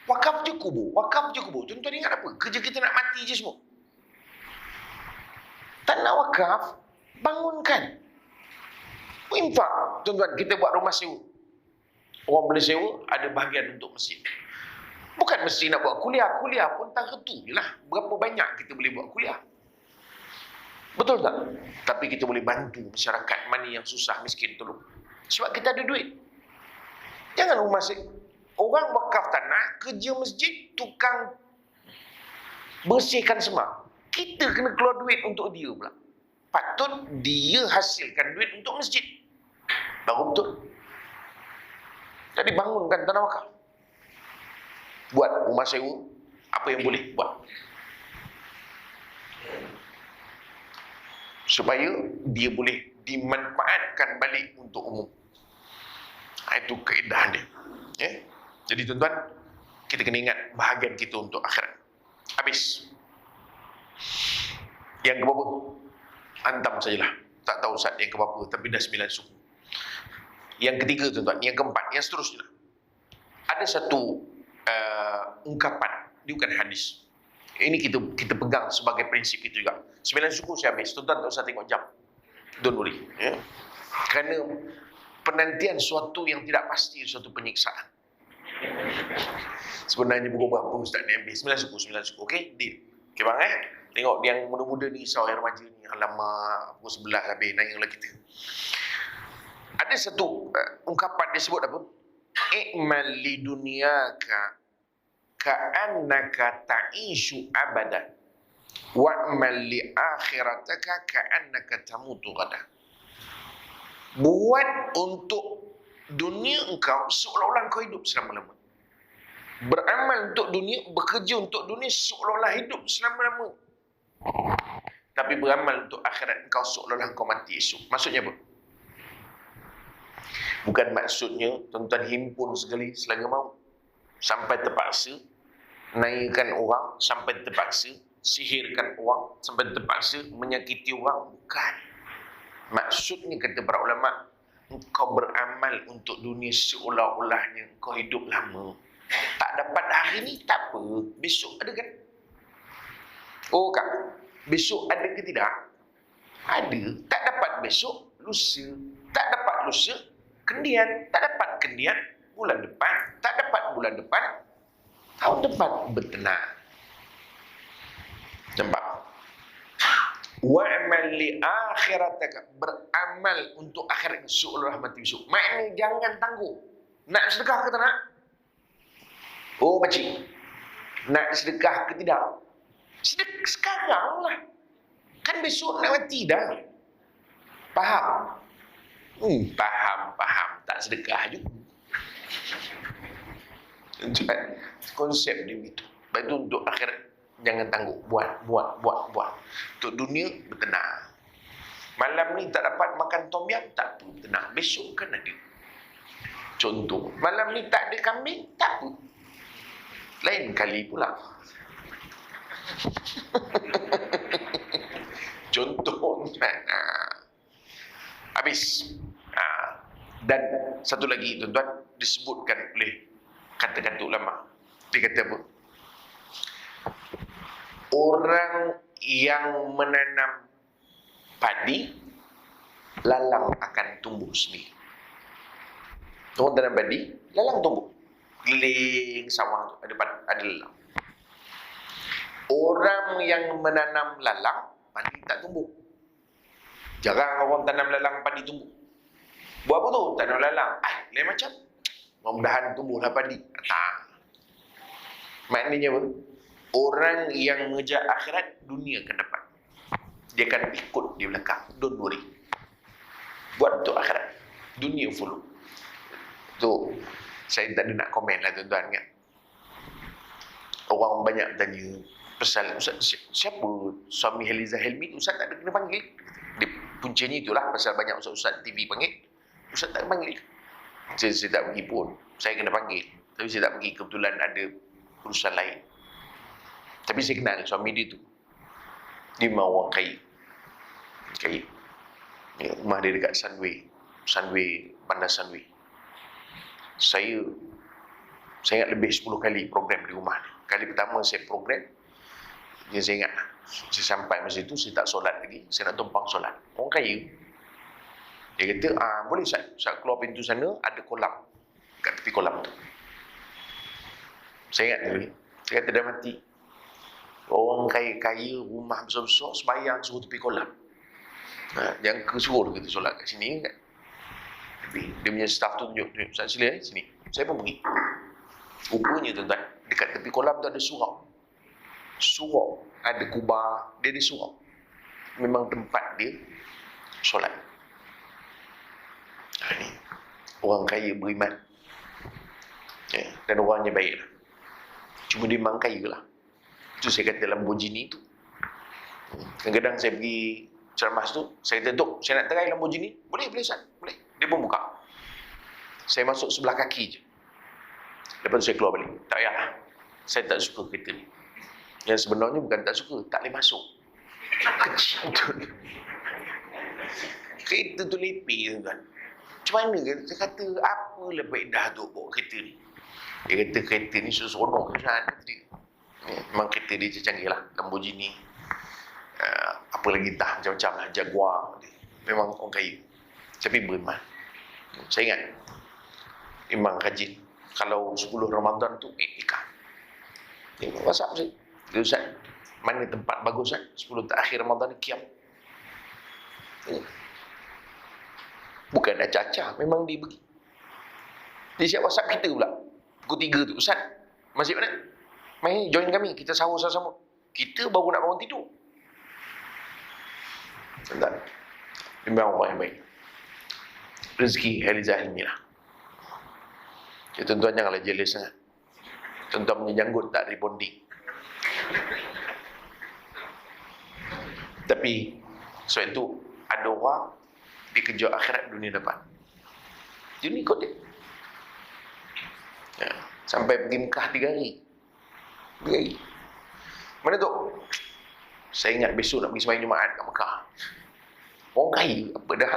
Wakaf je kubur. Tuan-tuan ingat apa? Kerja kita nak mati je semua. Tanah wakaf, bangunkan. Infak. Tuan-tuan, kita buat rumah sewa. Orang boleh sewa, ada bahagian untuk masjid. Bukan mesti nak buat kuliah. Kuliah pun tak retu je lah. Berapa banyak kita boleh buat kuliah. Betul tak? Tapi kita boleh bantu masyarakat mana yang susah, miskin, tolong. Sebab kita ada duit. Jangan rumah orang wakaf tanah, kerja masjid, tukang bersihkan semak. Kita kena keluar duit untuk dia pula. Patut dia hasilkan duit untuk masjid. Baru betul. Jadi bangunkan tanah wakaf. Buat rumah sewa, apa yang boleh buat. Supaya dia boleh dimanfaatkan balik untuk umum. Itu kaedah dia. Ya? Jadi tuan-tuan, kita kena ingat bahagian kita untuk akhirat. Habis. Yang keberapa? Antam sajalah. Tak tahu Ustaz yang keberapa, tapi dah 9 suku. Yang ketiga tuan-tuan, yang keempat, yang seterusnya. Ada satu ungkapan, dia bukan hadis. Ini kita pegang sebagai prinsip itu juga. 9 suku saya habis. Tuan-tuan tak usah tengok jam. Don't worry. Ya? Kerana penantian suatu yang tidak pasti, suatu penyiksaan. Sebenarnya pukul berapa Ustaz ni habis? 9 suku. Okey? Deal. Okey bang Tengok yang muda-muda ni, risau yang remaja ni. Alamak, pukul 11 habis, nanginglah kita. Ada satu ungkapan dia sebut apa? I'mal li dunyaka ka'annaka ta'ishu abadan wa'mal li akhirataka ka'annaka tamutu ghadan. Buat untuk dunia engkau seolah-olah engkau hidup selama-lama. Beramal untuk dunia, bekerja untuk dunia seolah-olah hidup selama-lama. Tapi beramal untuk akhirat engkau seolah-olah engkau mati esok. Maksudnya apa? Bukan maksudnya tuan-tuan himpun sekali selagi mau. Sampai terpaksa naikkan orang, sampai terpaksa sihirkan orang, sampai terpaksa menyakiti orang. Bukan. Maksudnya kata para ulama, engkau beramal untuk dunia seolah-olahnya engkau hidup lama. Tak dapat hari ni, tak apa. Besok ada kan? Oh kak, besok ada ke tidak? Ada. Tak dapat besok, lusa. Tak dapat lusa, kendian. Tak dapat kendian, bulan depan. Tak dapat bulan depan, tahun depan. Bertenang. Nampak? Wa'amal li akhirataka, beramal untuk akhirat seolah mati besok. Maknanya jangan tangguh. Nak sedekah ke tak nak? Oh makcik, nak sedekah ke tidak? Sedekah sekarang lah. Kan besok nak mati dah. Faham? Faham, tak sedekah juga. Konsep dia begitu. Lepas itu untuk akhirat jangan tangguh, buat. Untuk dunia bertenang. Malam ni tak dapat makan tom yam, tak apa, tenang. Besok kan ada. Contoh, malam ni tak ada kambing, tak apa. Lain kali pula. Contoh. Habis. Dan satu lagi tuan-tuan, disebutkan oleh kata-kata ulama. Dia kata apa? Orang yang menanam padi, lalang akan tumbuh sendiri. Orang tanam padi, lalang tumbuh. Keliling sawah tu ada lalang. Orang yang menanam lalang, padi tak tumbuh. Jarang orang tanam lalang, padi tumbuh. Buat apa tu? Tanam lalang. Lain macam. Mudah-mudahan tumbuhlah padi. Tak. Maknanya apa? Orang yang mengejar akhirat, dunia akan dapat. Dia akan ikut di belakang. Don't worry. Buat untuk akhirat. Dunia follow. Tu, saya tak ada nak komen lah tuan-tuan kan. Orang banyak tanya pasal Ustaz, siapa suami Heliza Helmi? Ustaz tak ada kena panggil. Dia, puncanya itulah pasal banyak Ustaz TV panggil. Ustaz tak panggil. Saya tak pergi pun. Saya kena panggil. Tapi saya tak pergi. Kebetulan ada urusan lain. Tapi saya kenal suami dia tu. Dia memang orang kaya. Ya, rumah dia dekat Sunway, Bandar Sunway. Saya ingat lebih 10 kali program di rumah dia. Kali pertama saya program, saya ingat saya sampai masa itu, saya tak solat lagi. Saya nak tumpang solat. Orang kaya. Dia kata, boleh Ustaz. Ustaz keluar pintu sana, ada kolam. Kat tepi kolam tu. Saya ingat dulu. Saya kata dah mati. Orang kaya-kaya, rumah besar-besar, sembahyang suruh tepi kolam. Yang kesuruh kita solat kat sini kan. Tapi dia punya staff tu tunjuk Ustaz sila sini. Saya pun pergi. Rupanya tuan-tuan, dekat tepi kolam tu ada surau. Ada kubah, dia ada surau. Memang tempat dia solat. Ni orang kaya beriman. Ya, dan orangnya baik lah. Cuma dia memang kaya lah. Itu saya kata Lamborghini tu. Kadang-kadang saya pergi ceramah tu, saya kata, Dok, saya nak try Lamborghini. Boleh Ustaz? Boleh. Dia pun buka. Saya masuk sebelah kaki je. Lepas tu saya keluar balik. Tak payahlah. Saya tak suka kereta ni. Yang sebenarnya bukan tak suka, tak boleh masuk. Kecil tu. Kereta tu lepih tuan. Macam mana ke? Saya kata, apalah faedah Dok bawa kereta ni? Dia kata kereta ni seronok Ustaz. Memang kereta dia canggih lah. Lamborghini. Apa lagi entah macam-macam lah. Jaguar. Memang orang kaya. Tapi beriman. Saya ingat. Memang rajin. Kalau 10 Ramadan tu, iktikaf. Dia WhatsApp saya. Dia Ustaz, mana tempat bagus Ustaz? 10 terakhir Ramadan ni kiam. Bukan acah-acah. Memang dia pergi. Dia siap WhatsApp kita pula. Pukul 3 tu. Ustaz, masih mana? Mari join kami. Kita sahur sama-sama. Kita baru nak bangun tidur. Tentang. Memang orang yang baik. Rezeki Heliza Helmi lah. Ya, tuan-tuan janganlah jealous sangat. Tuan-tuan punya janggut tak rebonding. Tapi sebab itu ada orang dikejar akhirat, dunia depan. Dia ni ikut dia. Ya, sampai pergi Mekah 3 hari. 3 hari. Mana tu? Saya ingat besok nak pergi sembahyang Jumaat kat Mekah. Orang kaya, apa dah?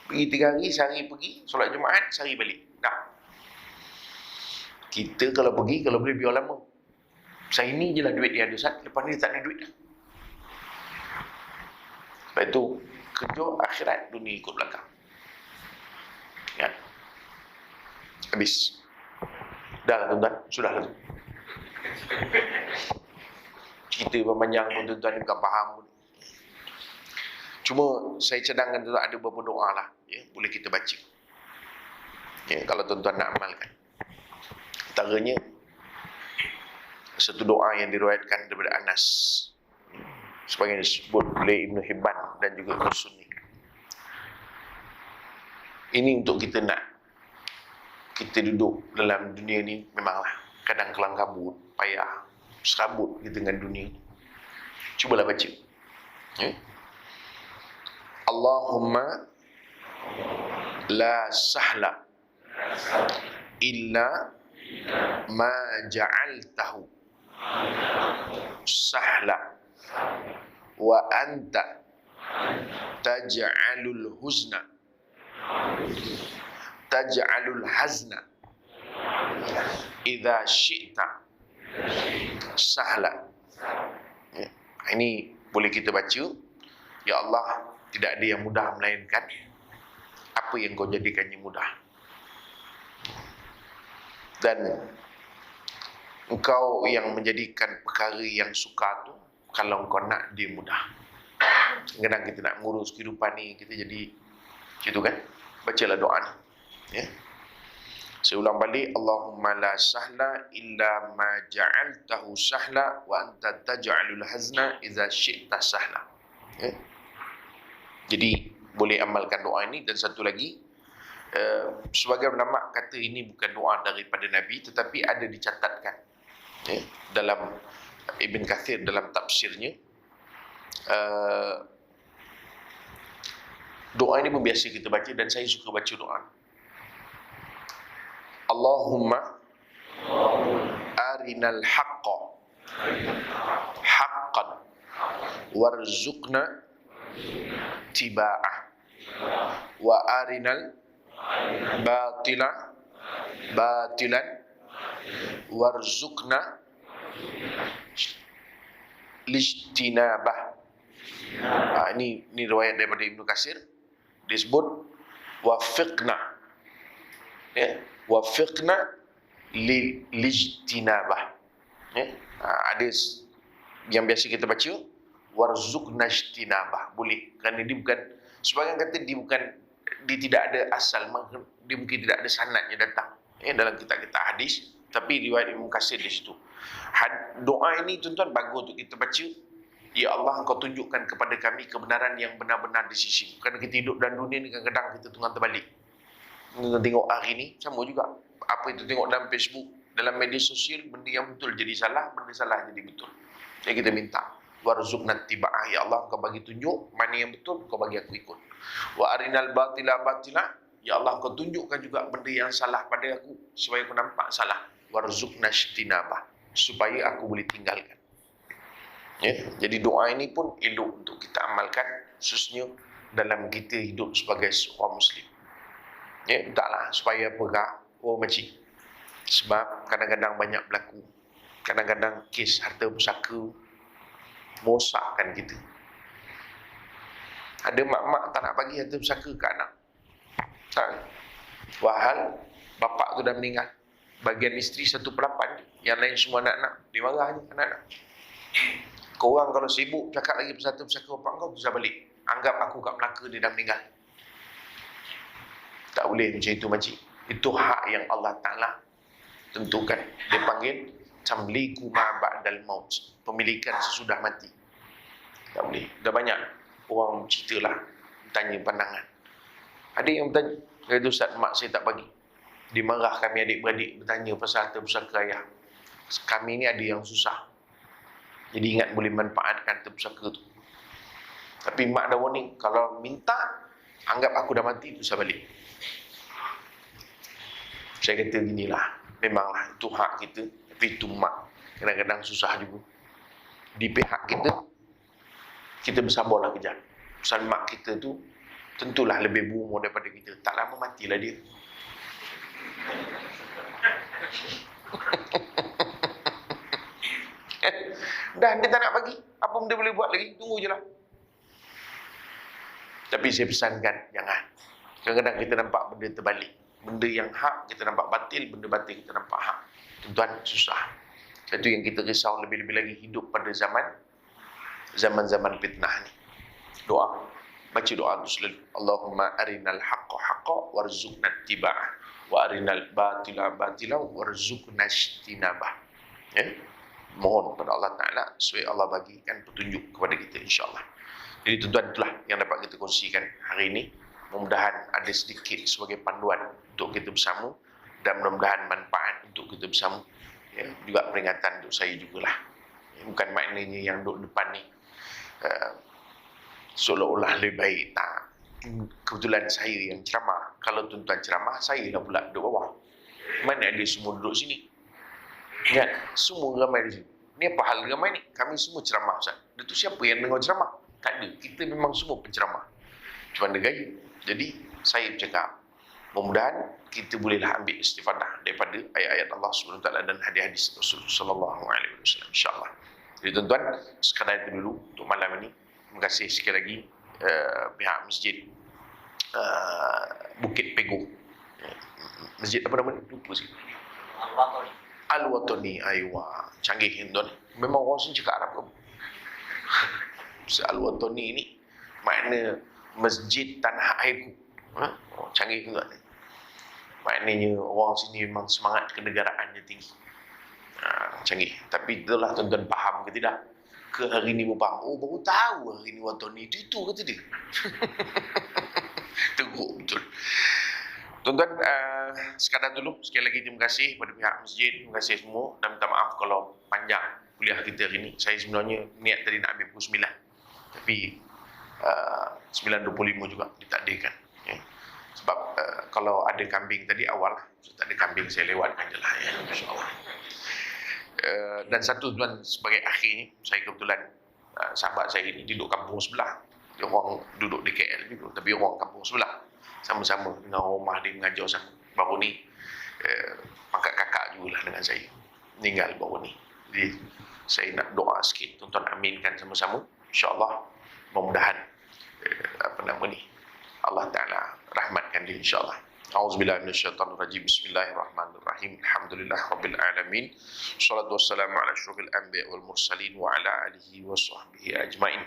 Pergi 3 hari, sehari pergi, solat Jumaat, sehari balik. Dah. Kita kalau pergi, kalau boleh biar lama. Saya ni je lah duit dia ada Ustaz. Lepas ni dia tak ada duit dah. Lepas itu, kerja akhirat, dunia ikut belakang. Ya. Habis. Dah lah tuan-tuan. Sudah lah. Cerita panjang pun tuan-tuan ni bukan faham pun. Cuma saya cadangkan tuan-tuan ada beberapa doa lah. Ya, boleh kita baca. Ya, kalau tuan-tuan nak amalkan. Antaranya, satu doa yang diriwayatkan daripada Anas. Sebagaimana disebut oleh Ibn Hibban dan juga Ibn Sunni. Ini untuk kita nak, kita duduk dalam dunia ni memanglah kadang kelang kabut, payah, serabut kita dengan dunia. Cubalah baca. Allahumma la sahla illa ma ja'altahu sahla wa anta taj'alul hazna idza syi'ta sahla. Ini boleh kita baca. Ya Allah, tidak ada yang mudah melainkan apa yang kau jadikannya mudah. Dan engkau yang menjadikan perkara yang sukar tu, kalau engkau nak, dia mudah. Kadang kita nak ngurus kehidupan ni, kita jadi gitu kan. Bacalah doa ni. Ya. Saya ulang balik. Allahumma la sahla illa ma ja'altahu sahla wa anta taj'alul hazna idza syi'ta sahla. Ya. Jadi boleh amalkan doa ini. Dan satu lagi, sebagai ulama kata ini bukan doa daripada Nabi, tetapi ada dicatatkan dalam Ibn Kathir dalam tafsirnya. Doa ini pun biasa kita baca dan saya suka baca doa. Allahumma arinal haqqa haqqan warzuqna tiba'ah wa arinal batila batilan warzuqna lijtinabah. Ini riwayat daripada Ibnu Katsir. Disebut wafiqna, ya, wafiqna lijtinabah. Ya. Ada yang biasa kita baca warzuqna ijtinabah. Boleh, kerana dia bukan, sebagian kata dia tidak ada asal, dia mungkin tidak ada sanadnya datang dalam kitab-kitab hadis, tapi riwayat Ibnu Katsir di situ. Doa ini tuan-tuan bagus untuk kita baca. Ya Allah, Engkau tunjukkan kepada kami kebenaran yang benar-benar di sisi. Kerana kita hidup dalam dunia ni kadang-kadang kita tengah terbalik. Kita tengok hari ni sama juga. Apa itu tengok dalam Facebook, dalam media sosial, benda yang betul jadi salah, benda salah jadi betul. Jadi kita minta warzuqna tiba'ah. Ya Allah, Engkau bagi tunjuk mana yang betul, Engkau bagi aku ikut. Wa arinal batila batila. Ya Allah, Engkau tunjukkan juga benda yang salah pada aku supaya aku nampak salah. Warzuqna ijtinabah, supaya aku boleh tinggalkan. Ya, jadi doa ini pun elok untuk kita amalkan, khususnya dalam kita hidup sebagai seorang Muslim. Ya, taklah supaya apa macam. Sebab kadang-kadang banyak berlaku. Kadang-kadang kes harta pusaka merosakkan kita. Ada mak-mak tak nak bagi harta pusaka ke anak. Tak. Wahal bapak tu dah meninggal. Bagian isteri 1/8, yang lain semua anak-anak. Dia marah je anak-anak. Korang kalau sibuk cakap lagi pasal pusaka bapak kau, bisa balik. Anggap aku kat Melaka, dia dah meninggal. Tak boleh macam itu, makcik. Itu hak yang Allah Ta'ala tentukan. Dia panggil tamliku ma ba'dal maut, pemilikan sesudah mati. Tak boleh. Dah banyak orang ceritalah, tanya pandangan. Ada yang bertanya, kata Ustaz, mak saya tak bagi. Dimarah kami adik-beradik bertanya pasal harta pusaka ayah. Kami ni ada yang susah. Jadi ingat boleh manfaatkan harta pusaka tu. Tapi mak dah warning, kalau minta, anggap aku dah mati, tu saya balik. Saya kata ginilah, memanglah itu hak kita, tapi itu mak kadang-kadang susah juga. Di pihak kita, kita bersabarlah kejap. Pasal mak kita tu tentulah lebih berumur daripada kita. Tak lama matilah dia. Dah dia tak nak bagi, apa benda boleh buat lagi? Tunggu je lah. Tapi saya pesankan, jangan. Kadang-kadang kita nampak benda terbalik. Benda yang hak kita nampak batil, benda batil kita nampak hak. Tuan-tuan, susah. Itu yang kita risau lebih-lebih lagi hidup pada zaman-zaman fitnah ni. Doa. Baca doa tu selalu. Allahumma arinal haqqa haqqa warzuqna ittiba'ah wa arinal batila batila warzuqna ijtinabah. Ya. Mohon kepada Allah Ta'ala supaya Allah bagikan petunjuk kepada kita, insyaAllah. Jadi tuan-tuan, itulah yang dapat kita kongsikan hari ini. mudah-mudahan ada sedikit sebagai panduan untuk kita bersama, dan mudah-mudahan manfaat untuk kita bersama. Ya, juga peringatan untuk saya jugalah. Ya, bukan maknanya yang duduk depan ni seolah-olah lebih baik. Tak. Kebetulan saya yang ceramah. Kalau tuan-tuan ceramah, saya lah pula duduk bawah. Mana ada semua duduk sini? Ingat, semua ramai di sini. Ni apa hal ramai ni? Kami semua ceramah, Ustaz. Itu siapa yang dengar ceramah? Tak ada. Kita memang semua penceramah. Cuma ada gaya. Jadi, saya bercakap, mudah-mudahan kita bolehlah ambil istifadah daripada ayat-ayat Allah SWT dan hadis-hadis Rasulullah SAW, insyaAllah. Jadi tuan-tuan, sekadar itu dulu untuk malam ini. Terima kasih sekali lagi pihak masjid Bukit Pegu. Masjid apa nama ni? Lupa sikit. Al-Watani. Aywa. Canggih tuan. Memang orang sini cakap Arab ke? Al-Watani ni makna masjid tanah airku. Oh, canggih juga ni. Maknanya orang sini memang semangat kenegaraannya tinggi. Canggih. Tapi itulah tuan-tuan faham ke tidak? Ke hari ni berfaham. Oh, baru tahu hari ni Watani itu kata dia. Teruk betul. Tuan-tuan, sekadar dulu. Sekali lagi terima kasih kepada pihak masjid. Terima kasih semua. Dan minta maaf kalau panjang kuliah kita hari ini. Saya sebenarnya niat tadi nak ambil pukul 9. Tapi 9.25 juga ditakdirkan. Ya. Sebab kalau ada kambing tadi awal, tak ada kambing saya lewatkan je lah. Ya. InsyaAllah. Dan satu tuan sebagai akhirnya, saya kebetulan sahabat saya ini duduk kampung sebelah. Dia orang duduk di KL juga, tapi orang kampung sebelah. Sama-sama dengan rumah dia mengajar sama. Baru ni pangkat kakak jugalah dengan saya. Meninggal baru ni. Jadi saya nak doa sikit, tuan-tuan aminkan sama-sama. InsyaAllah mudah-mudahan Allah Ta'ala rahmatkan dia insyaAllah. A'udzubillahi minasyaitonirrajim. Bismillahirrahmanirrahim. Alhamdulillah rabbil alamin. Wassalatu wassalamu ala asyrofil anbiya wal mursalin wa ala alihi wa sahbihi ajmain.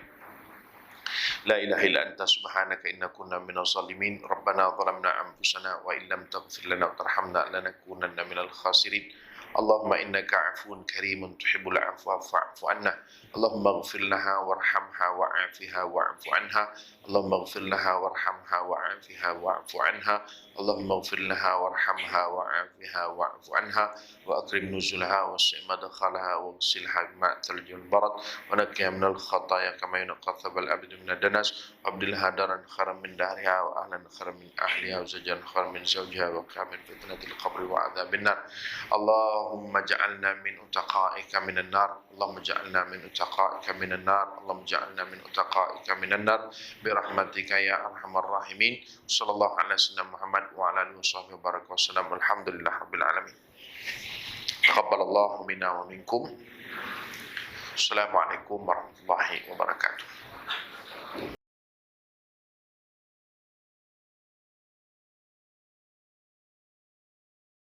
La ilaha illa anta subhanaka inna kunna minaz zalimin. Rabbana zalamna anfusana wa illam taghfir lana wa tarhamna lanakunanna minal khasirin. Allahumma innaka afuun karimun tuhibbul afwa fa'fu anna. Allahumma ighfir laha warhamha wa'afiha wa'fu anha. Allahumma ighfir laha warhamha wa'afiha wa'fu anha. Allahumma ighfir laha warhamha wa'afiha wa'fu anha wa akrim nuzulaha wa si' madkhalaha wa ghsilha bima' thalji wal barad wa nakkiha min al khataaya kama yunqqa thawbal abdi min ad-danas wa abdilha daran khairan min dariha wa ahlan khairan min ahliha wa zawjan khairan min zawjiha wa qina min fitnatil qabri wa adhabin nar. Allahumma ja'alna min utaqa'ika minan nar. Allahumma ja'alna min utaqa'ika minan nar. Allahumma ja'alna min utaqa'ika minan nar bi rahmatika ya arhamar rahimin. Sallallahu alaihi wasallam Muhammad wa ala alihi washabbihi baraka wasallam. Alhamdulillah rabbil alamin. Taqabbalallahu minna wa minkum. Assalamualaikum warahmatullahi wabarakatuh.